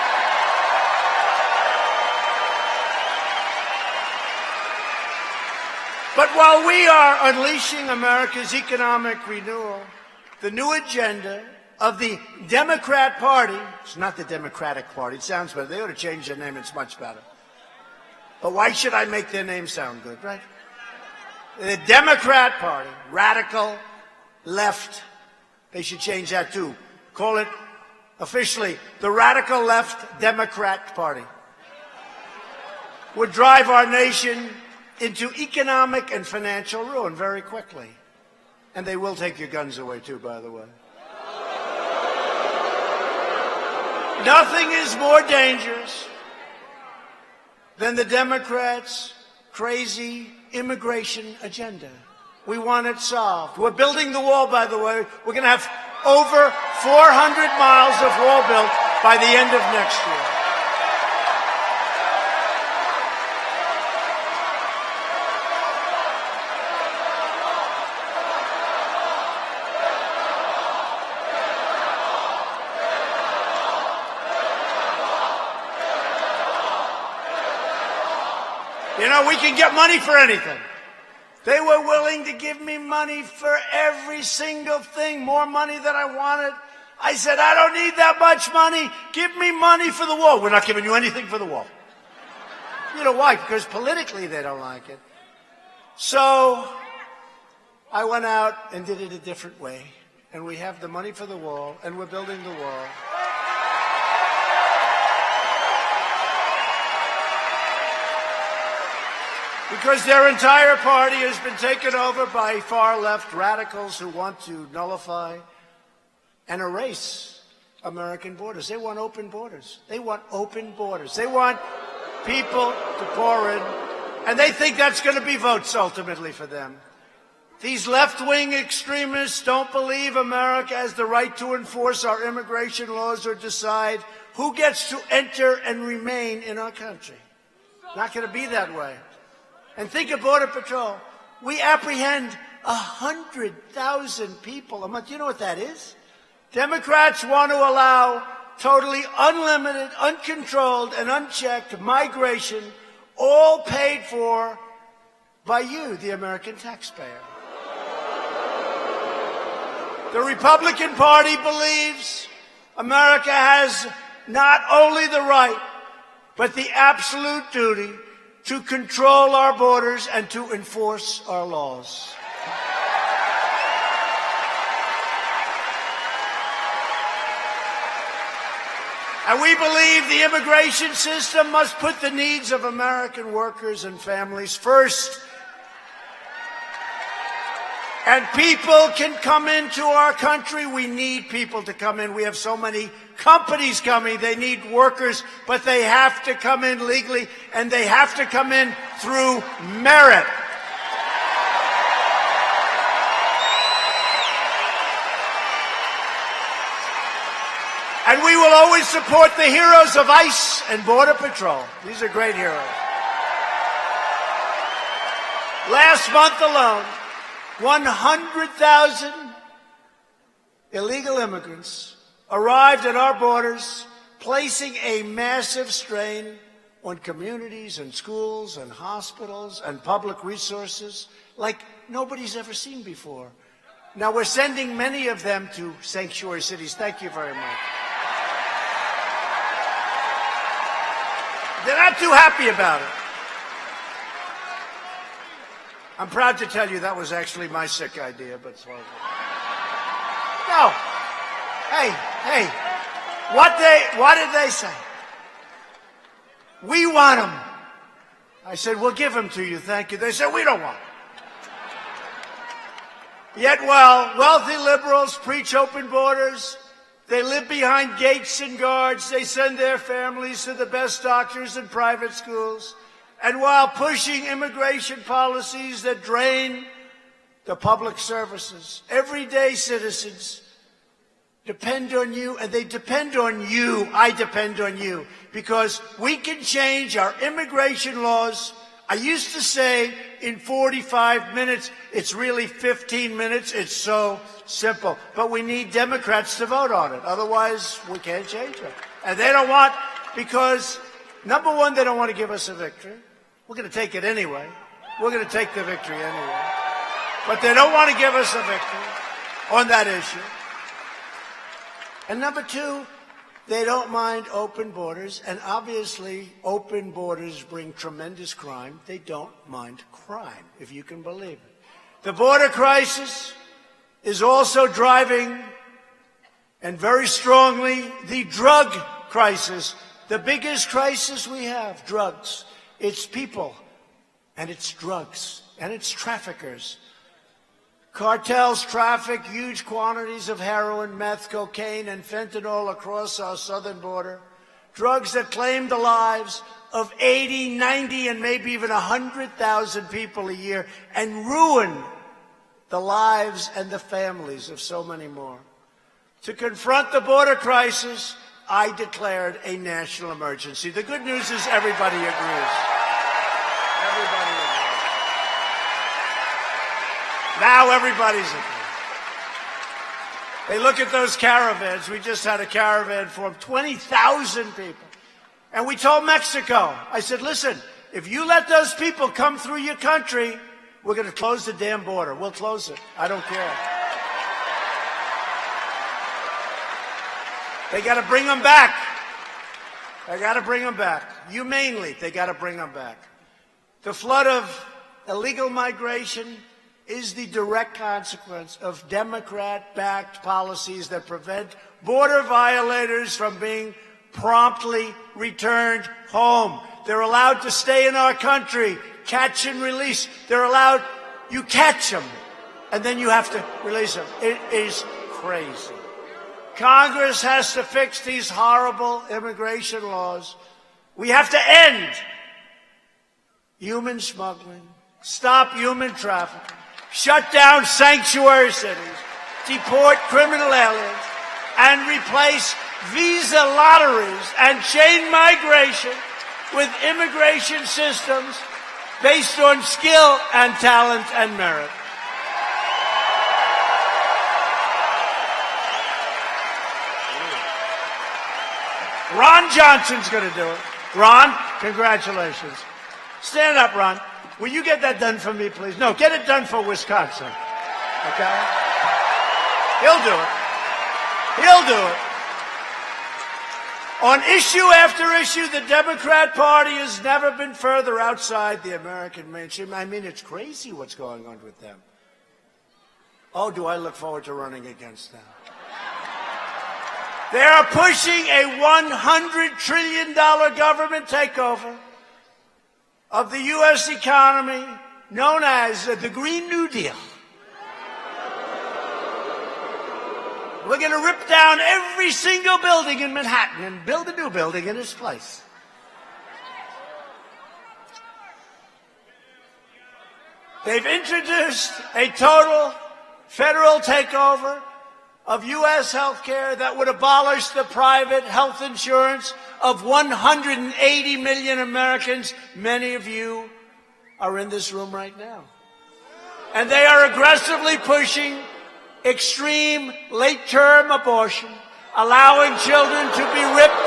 But while we are unleashing America's economic renewal, the new agenda of the Democrat Party, it's not the Democratic Party, it sounds better. They ought to change their name, it's much better. But why should I make their name sound good, right? The Democrat Party, radical left, they should change that too. Call it officially the Radical Left Democrat Party. Would drive our nation into economic and financial ruin very quickly. And they will take your guns away too, by the way. Nothing is more dangerous than the Democrats' crazy immigration agenda. We want it solved. We're building the wall, by the way. We're going to have over 400 miles of wall built by the end of next year. You know, we can get money for anything. They were willing to give me money for every single thing, more money than I wanted. I said, I don't need that much money. Give me money for the wall. We're not giving you anything for the wall. You know why? Because politically they don't like it. So I went out and did it a different way. And we have the money for the wall, and we're building the wall. Because their entire party has been taken over by far-left radicals who want to nullify and erase American borders. They want open borders. They want open borders. They want people to pour in, and they think that's going to be votes ultimately for them. These left-wing extremists don't believe America has the right to enforce our immigration laws or decide who gets to enter and remain in our country. Not going to be that way. And think of Border Patrol. We apprehend 100,000 people a month. You know what that is? Democrats want to allow totally unlimited, uncontrolled, and unchecked migration, all paid for by you, the American taxpayer. The Republican Party believes America has not only the right, but the absolute duty to control our borders and to enforce our laws. And we believe the immigration system must put the needs of American workers and families first. And people can come into our country. We need people to come in. We have so many companies coming. They need workers, but they have to come in legally, and they have to come in through merit. And we will always support the heroes of ICE and Border Patrol. These are great heroes. Last month alone, 100,000 illegal immigrants arrived at our borders, placing a massive strain on communities and schools and hospitals and public resources like nobody's ever seen before. Now, we're sending many of them to sanctuary cities. Thank you very much. They're not too happy about it. I'm proud to tell you that was actually my sick idea, but it's all good. No. Hey, what did they say? We want them. I said, we'll give them to you, thank you. They said, we don't want them. Yet while wealthy liberals preach open borders, they live behind gates and guards, they send their families to the best doctors and private schools, and while pushing immigration policies that drain the public services, everyday citizens depend on you, and they depend on you. I depend on you, because we can change our immigration laws. I used to say in 45 minutes. It's really 15 minutes. It's so simple. But we need Democrats to vote on it. Otherwise, we can't change it. And they don't want, because, number one, they don't want to give us a victory. We're going to take it anyway. We're going to take the victory anyway. But they don't want to give us a victory on that issue. And number two, they don't mind open borders, and obviously open borders bring tremendous crime. They don't mind crime, if you can believe it. The border crisis is also driving, and very strongly, the drug crisis. The biggest crisis we have, drugs. It's people, and it's drugs, and it's traffickers. Cartels traffic huge quantities of heroin, meth, cocaine, and fentanyl across our southern border. Drugs that claim the lives of 80, 90, and maybe even 100,000 people a year and ruin the lives and the families of so many more. To confront the border crisis, I declared a national emergency. The good news is everybody agrees. Everybody agrees. Now everybody's agreed. They look at those caravans. We just had a caravan form, 20,000 people. And we told Mexico, I said, listen, if you let those people come through your country, we're going to close the damn border. We'll close it. I don't care. They got to bring them back. They got to bring them back. Humanely, they got to bring them back. The flood of illegal migration is the direct consequence of Democrat-backed policies that prevent border violators from being promptly returned home. They're allowed to stay in our country, catch and release. They're allowed, you catch them, and then you have to release them. It is crazy. Congress has to fix these horrible immigration laws. We have to end human smuggling, stop human trafficking, shut down sanctuary cities, deport criminal aliens, and replace visa lotteries and chain migration with immigration systems based on skill and talent and merit. Ron Johnson's going to do it. Ron, congratulations. Stand up, Ron. Will you get that done for me, please? No, get it done for Wisconsin. Okay? He'll do it. He'll do it. On issue after issue, the Democrat Party has never been further outside the American mainstream. I mean, it's crazy what's going on with them. Oh, do I look forward to running against them. They are pushing a $100 trillion government takeover of the U.S. economy known as the Green New Deal. We're going to rip down every single building in Manhattan and build a new building in its place. They've introduced a total federal takeover of U.S. health care that would abolish the private health insurance of 180 million Americans. Many of you are in this room right now. And they are aggressively pushing extreme late-term abortion, allowing children to be ripped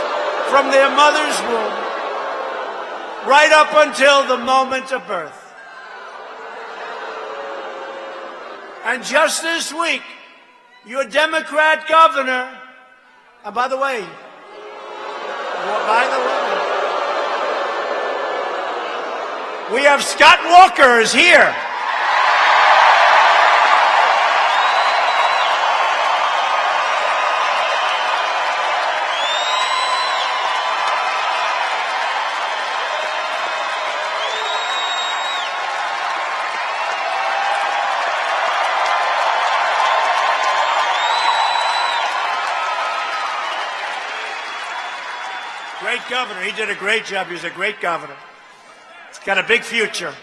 from their mother's womb right up until the moment of birth. And just this week, your Democrat governor, and by the way, we have Scott Walker is here. Great governor. He did a great job. He's a great governor. He's got a big future.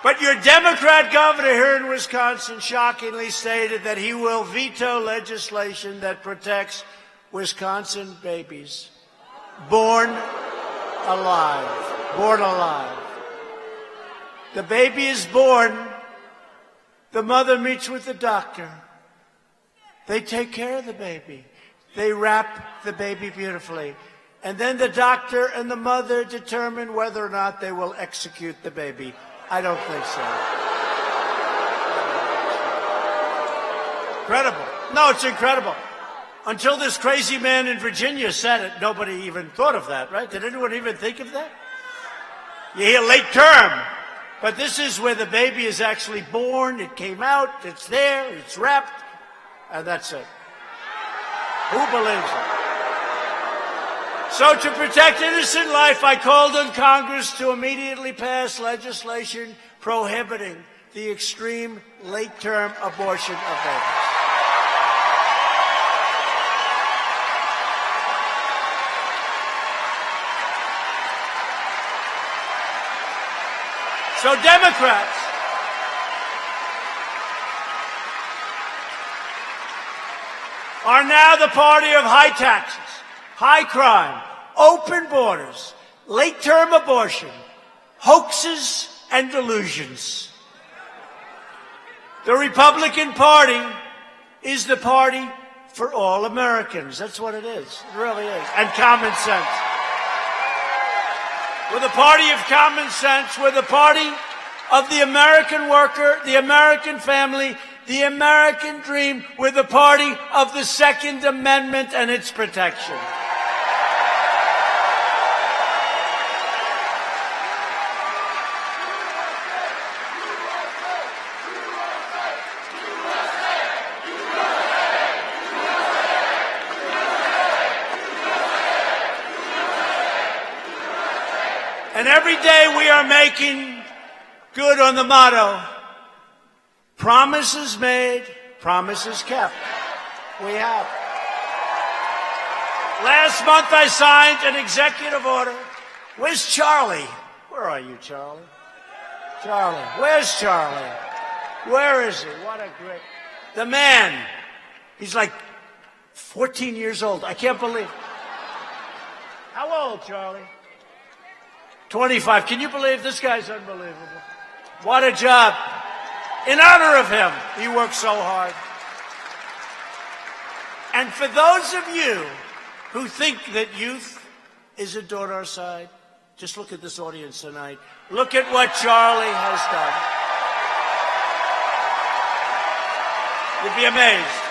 But your Democrat governor here in Wisconsin shockingly stated that he will veto legislation that protects Wisconsin babies born alive. Born alive. The baby is born. The mother meets with the doctor. They take care of the baby. They wrap the baby beautifully. And then the doctor and the mother determine whether or not they will execute the baby. I don't think so. Incredible. No, it's incredible. Until this crazy man in Virginia said it, nobody even thought of that, right? Did anyone even think of that? You hear late term, but this is where the baby is actually born. It came out, it's there, it's wrapped, and that's it. Who believes it? So to protect innocent life, I called on Congress to immediately pass legislation prohibiting the extreme late-term abortion of babies. So Democrats are now the party of high taxes, high crime, open borders, late-term abortion, hoaxes, and delusions. The Republican Party is the party for all Americans. That's what it is. It really is. And common sense. We're the party of common sense. We're the party of the American worker, the American family, the American dream. We're the party of the Second Amendment and its protection. And every day we are making good on the motto, promises made, promises kept. We have. Last month I signed an executive order. Where's Charlie? Where are you, Charlie? Charlie. Where's Charlie? Where is he? What a great... The man. He's like 14 years old. I can't believe it. How old, Charlie? 25. Can you believe this guy's unbelievable? What a job. In honor of him, he worked so hard. And for those of you who think that youth isn't on our side, just look at this audience tonight. Look at what Charlie has done. You'd be amazed.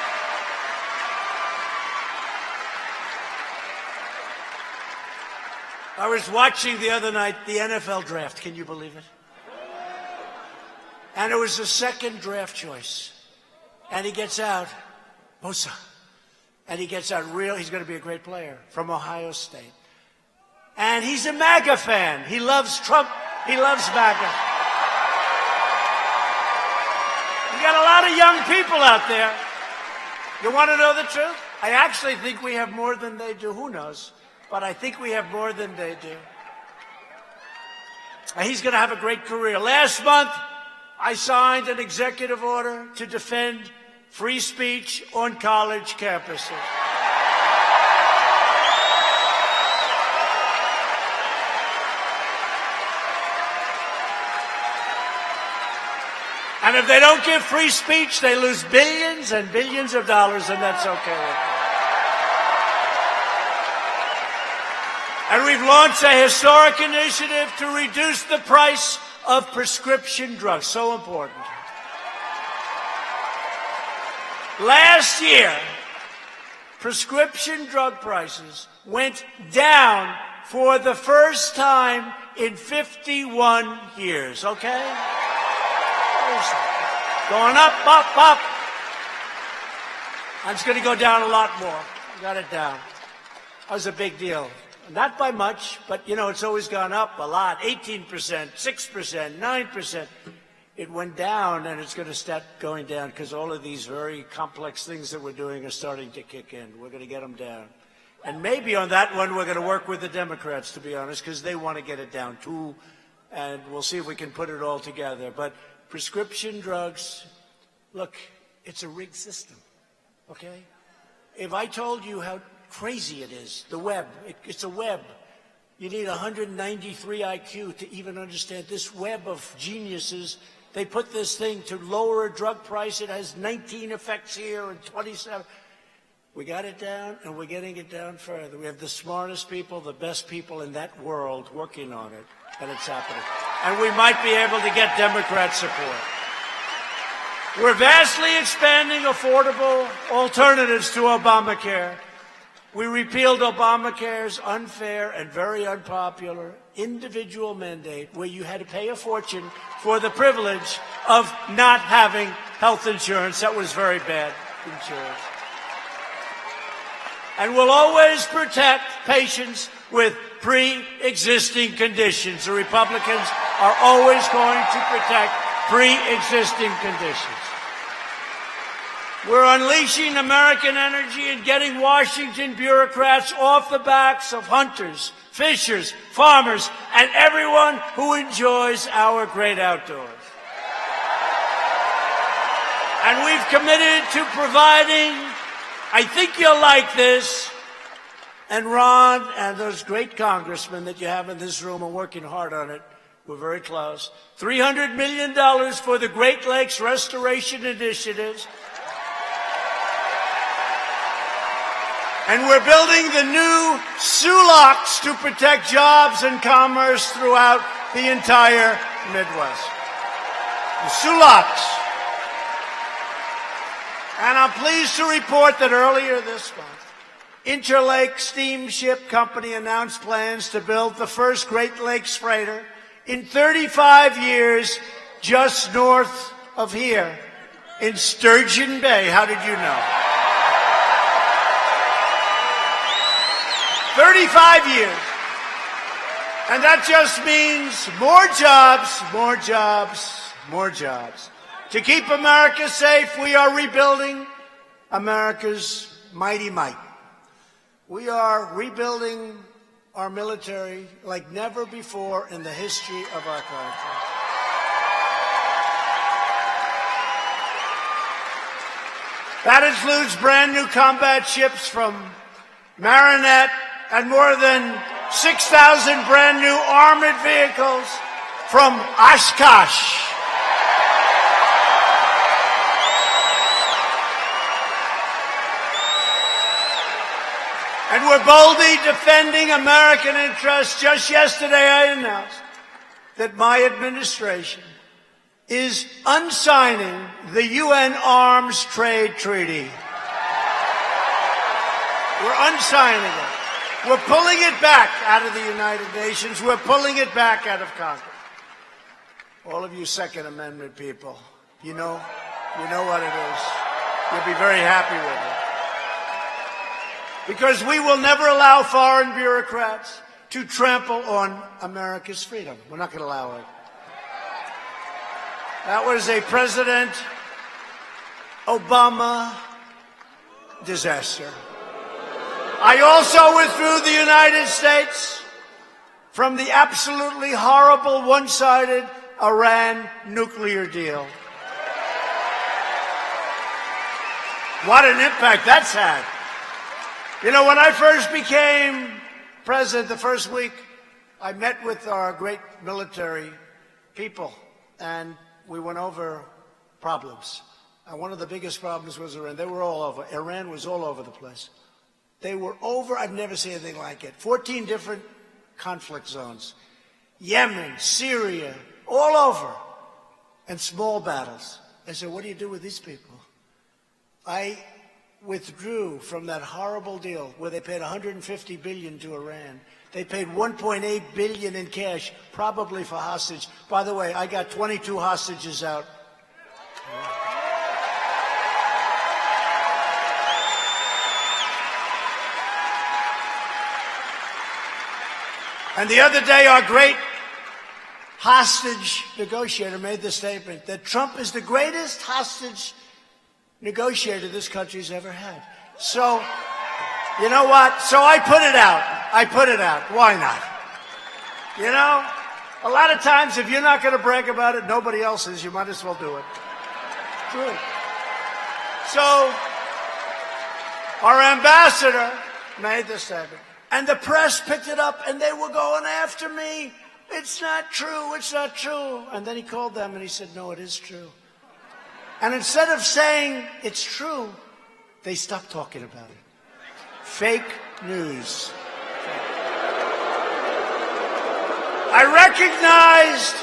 I was watching the other night the NFL draft. Can you believe it? And it was the second draft choice. And he gets out, Bosa. And he gets out he's going to be a great player from Ohio State. And he's a MAGA fan. He loves Trump. He loves MAGA. You got a lot of young people out there. You want to know the truth? I actually think we have more than they do. Who knows? But I think we have more than they do. And he's going to have a great career. Last month, I signed an executive order to defend free speech on college campuses. And if they don't give free speech, they lose billions and billions of dollars, and that's okay with me. And we've launched a historic initiative to reduce the price of prescription drugs. So important. Last year, prescription drug prices went down for the first time in 51 years, okay? Going up, up, up. And it's going to go down a lot more. Got it down. That was a big deal. Not by much, but, you know, it's always gone up a lot. 18%, 6%, 9%. It went down, and it's going to start going down because all of these very complex things that we're doing are starting to kick in. We're going to get them down. And maybe on that one, we're going to work with the Democrats, to be honest, because they want to get it down, too. And we'll see if we can put it all together. But prescription drugs, look, it's a rigged system, okay? If I told you how crazy it is, the web, it's a web. You need 193 IQ to even understand this web of geniuses. They put this thing to lower a drug price. It has 19 effects here and 27. We got it down, and we're getting it down further. We have the smartest people, the best people in that world working on it, and it's happening. And we might be able to get Democrat support. We're vastly expanding affordable alternatives to Obamacare. We repealed Obamacare's unfair and very unpopular individual mandate where you had to pay a fortune for the privilege of not having health insurance. That was very bad insurance. And we'll always protect patients with pre-existing conditions. The Republicans are always going to protect pre-existing conditions. We're unleashing American energy and getting Washington bureaucrats off the backs of hunters, fishers, farmers, and everyone who enjoys our great outdoors. And we've committed to providing, I think you'll like this, and Ron and those great congressmen that you have in this room are working hard on it. We're very close. $300 million for the Great Lakes Restoration Initiatives. And we're building the new SULOCs to protect jobs and commerce throughout the entire Midwest. The SULOCs. And I'm pleased to report that earlier this month, Interlake Steamship Company announced plans to build the first Great Lakes freighter in 35 years just north of here in Sturgeon Bay. How did you know? 35 years. And that just means more jobs, more jobs, more jobs. To keep America safe, we are rebuilding America's mighty might. We are rebuilding our military like never before in the history of our country. That includes brand new combat ships from Marinette and more than 6,000 brand new armored vehicles from Oshkosh. And we're boldly defending American interests. Just yesterday, I announced that my administration is unsigning the UN Arms Trade Treaty. We're unsigning it. We're pulling it back out of the United Nations. We're pulling it back out of Congress. All of you Second Amendment people, you know what it is. You'll be very happy with it. Because we will never allow foreign bureaucrats to trample on America's freedom. We're not going to allow it. That was a President Obama disaster. I also withdrew the United States from the absolutely horrible one-sided Iran nuclear deal. What an impact that's had. You know, when I first became president, the first week, I met with our great military people, and we went over problems. And one of the biggest problems was Iran. They were all over. Iran was all over the place. They were over, I've never seen anything like it. 14 different conflict zones. Yemen, Syria, all over. And small battles. I said, what do you do with these people? I withdrew from that horrible deal where they paid $150 billion to Iran. They paid $1.8 billion in cash, probably for hostage. By the way, I got 22 hostages out. And the other day, our great hostage negotiator made the statement that Trump is the greatest hostage negotiator this country's ever had. So, you know what? So I put it out. I put it out. Why not? You know, a lot of times if you're not going to brag about it, nobody else is. You might as well do it. True. So, our ambassador made the statement. And the press picked it up, and they were going after me. It's not true. It's not true. And then he called them, and he said, no, it is true. And instead of saying it's true, they stopped talking about it. Fake news. I recognized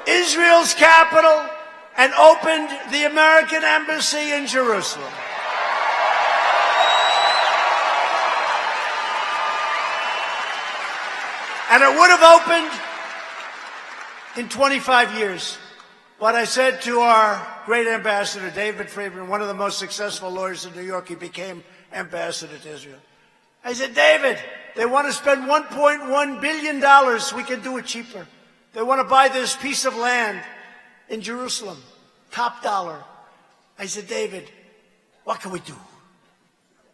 Israel's capital and opened the American embassy in Jerusalem. And it would have opened in 25 years. But I said to our great ambassador, David Friedman, one of the most successful lawyers in New York, he became ambassador to Israel. I said, David, they want to spend $1.1 billion. We can do it cheaper. They want to buy this piece of land in Jerusalem, top dollar. I said, David, what can we do?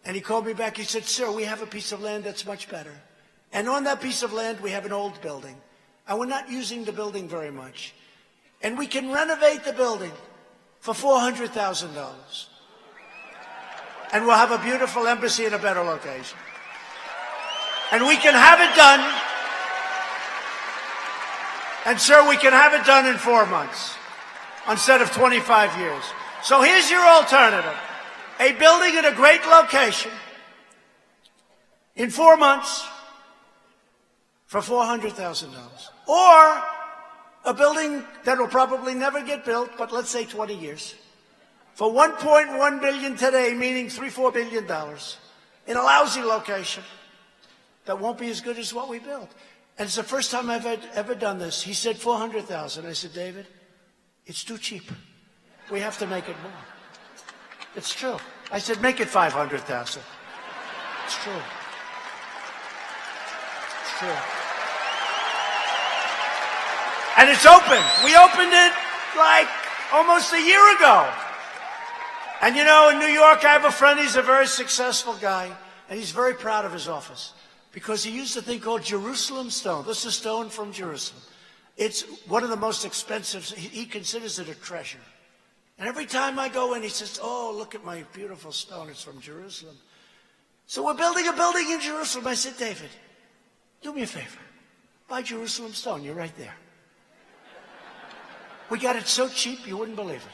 And he called me back. He said, sir, we have a piece of land that's much better. And on that piece of land, we have an old building. And we're not using the building very much. And we can renovate the building for $400,000. And we'll have a beautiful embassy in a better location. And we can have it done. And sir, we can have it done in 4 months instead of 25 years. So here's your alternative. A building in a great location in 4 months for $400,000. Or a building that will probably never get built, but let's say 20 years, for $1.1 billion today, meaning $3-4 billion, in a lousy location that won't be as good as what we built. And it's the first time I've ever done this. He said $400,000. I said, David, it's too cheap. We have to make it more. It's true. I said, make it $500,000. It's true. It's true. And it's open. We opened it like almost a year ago. And you know, in New York, I have a friend. He's a very successful guy, and he's very proud of his office because he used a thing called Jerusalem stone. This is stone from Jerusalem. It's one of the most expensive. He considers it a treasure. And every time I go in, he says, oh, look at my beautiful stone. It's from Jerusalem. So we're building a building in Jerusalem. I said, David, do me a favor. Buy Jerusalem stone. You're right there. We got it so cheap, you wouldn't believe it.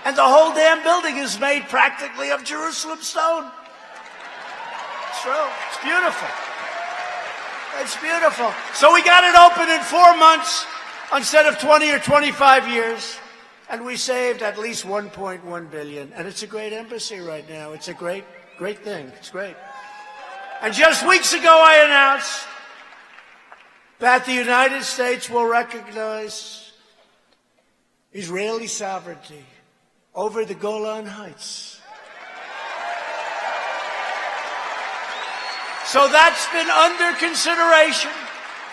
And the whole damn building is made practically of Jerusalem stone. It's true. It's beautiful. It's beautiful. So we got it open in 4 months instead of 20 or 25 years. And we saved at least $1.1 billion. And it's a great embassy right now. It's a great thing. It's great. And just weeks ago, I announced that the United States will recognize Israeli sovereignty over the Golan Heights. So that's been under consideration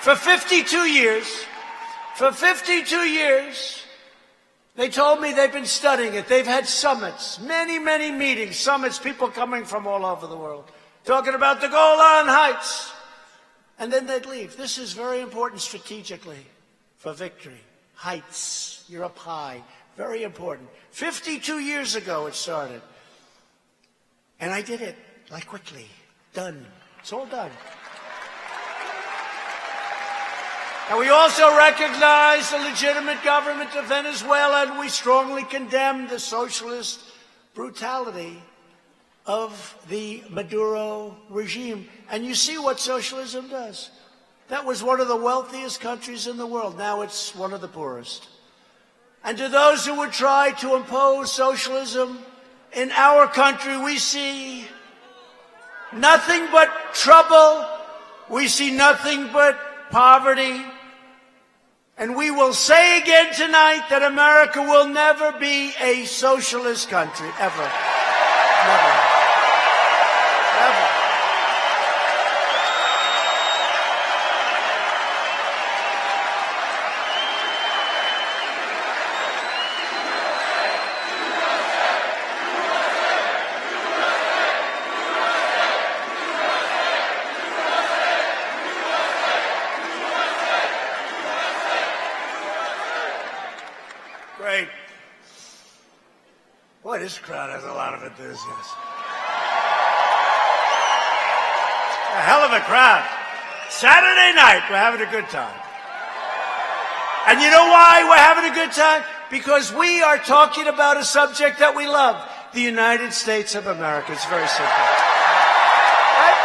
for 52 years. For 52 years. They told me they've been studying it. They've had summits, many, many meetings, summits, people coming from all over the world, talking about the Golan Heights. And then they'd leave. This is very important strategically for victory. Heights, you're up high, very important. 52 years ago it started. And I did it, like quickly, done. It's all done. And we also recognize the legitimate government of Venezuela, and we strongly condemn the socialist brutality of the Maduro regime. And you see what socialism does. That was one of the wealthiest countries in the world. Now it's one of the poorest. And to those who would try to impose socialism in our country, we see nothing but trouble. We see nothing but poverty. And we will say again tonight that America will never be a socialist country, ever. Never. Never. Great. Boy, this crowd has a lot of enthusiasm. A hell of a crowd. Saturday night, we're having a good time. And you know why we're having a good time? Because we are talking about a subject that we love, the United States of America. It's very simple. Right?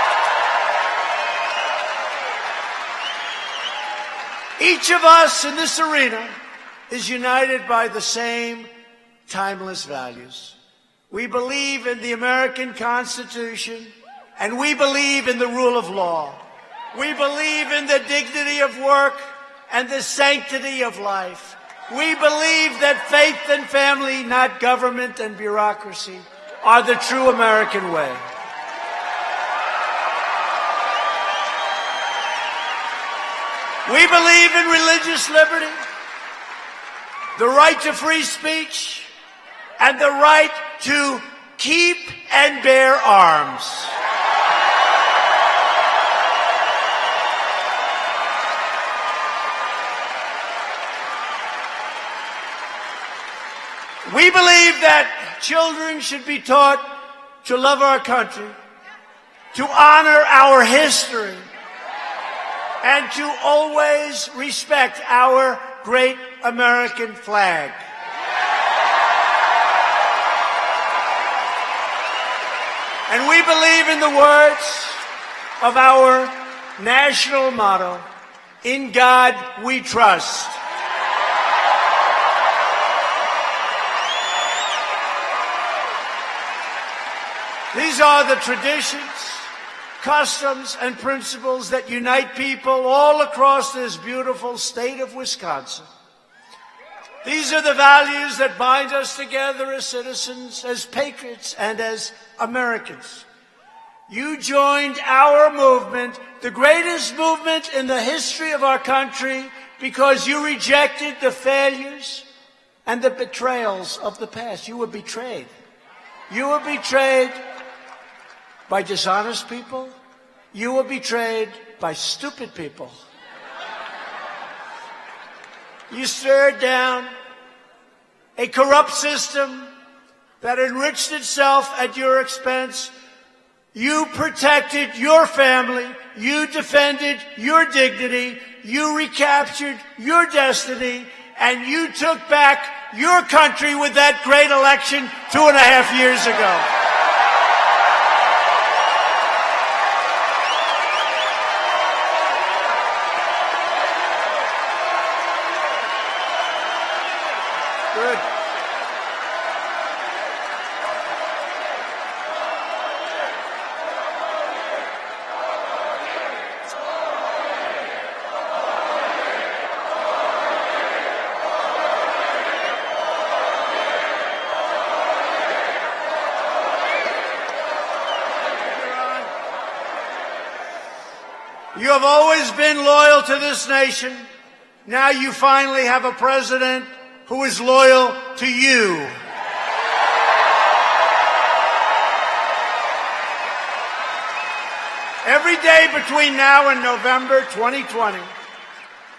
Each of us in this arena is united by the same timeless values. We believe in the American Constitution, and we believe in the rule of law. We believe in the dignity of work and the sanctity of life. We believe that faith and family, not government and bureaucracy, are the true American way. We believe in religious liberty. the right to free speech, and the right to keep and bear arms. We believe that children should be taught to love our country, to honor our history, and to always respect our great American flag. And we believe in the words of our national motto, "In God we trust." These are the traditions, customs, and principles that unite people all across this beautiful state of Wisconsin. These are the values that bind us together as citizens, as patriots, and as Americans. You joined our movement, the greatest movement in the history of our country, because you rejected the failures and the betrayals of the past. You were betrayed. You were betrayed by dishonest people. You were betrayed by stupid people. You stared down a corrupt system that enriched itself at your expense. You protected your family. You defended your dignity. You recaptured your destiny. And you took back your country with that great election 2.5 years ago. Good. You have always been loyal to this nation. Now you finally have a president who is loyal to you. Every day between now and November 2020,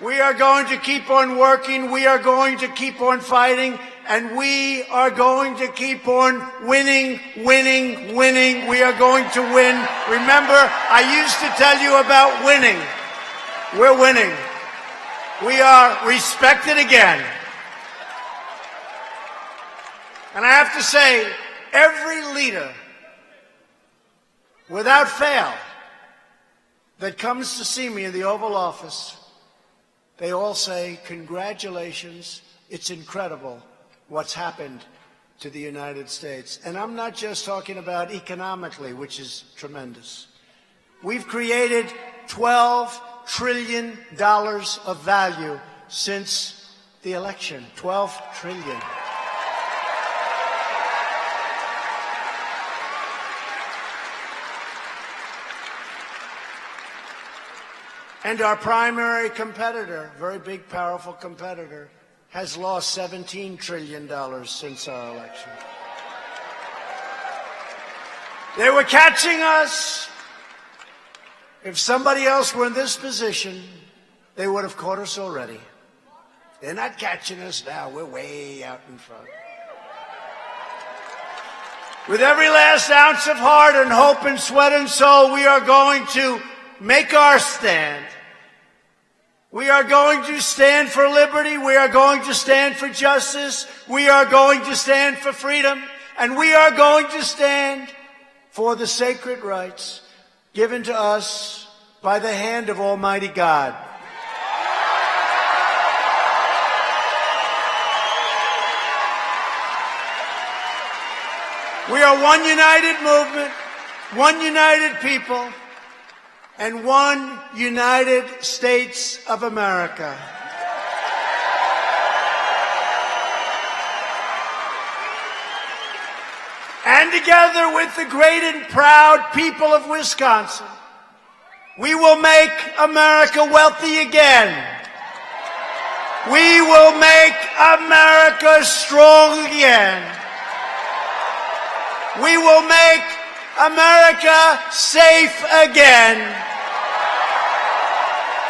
we are going to keep on working, we are going to keep on fighting, and we are going to keep on winning, winning, winning. We are going to win. Remember, I used to tell you about winning. We're winning. We are respected again. And I have to say, every leader, without fail, that comes to see me in the Oval Office, they all say, congratulations, it's incredible what's happened to the United States. And I'm not just talking about economically, which is tremendous. We've created $12 trillion of value since the election. $12 trillion. And our primary competitor, very big, powerful competitor, has lost $17 trillion since our election. They were catching us. If somebody else were in this position, they would have caught us already. They're not catching us now. We're way out in front. With every last ounce of heart and hope and sweat and soul, we are going to make our stand. We are going to stand for liberty. We are going to stand for justice. We are going to stand for freedom. And we are going to stand for the sacred rights given to us by the hand of Almighty God. We are one united movement, one united people, and one United States of America. And together with the great and proud people of Wisconsin, we will make America wealthy again. We will make America strong again. We will make America safe again.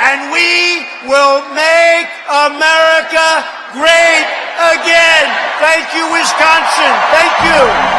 And we will make America great again. Thank you, Wisconsin. Thank you.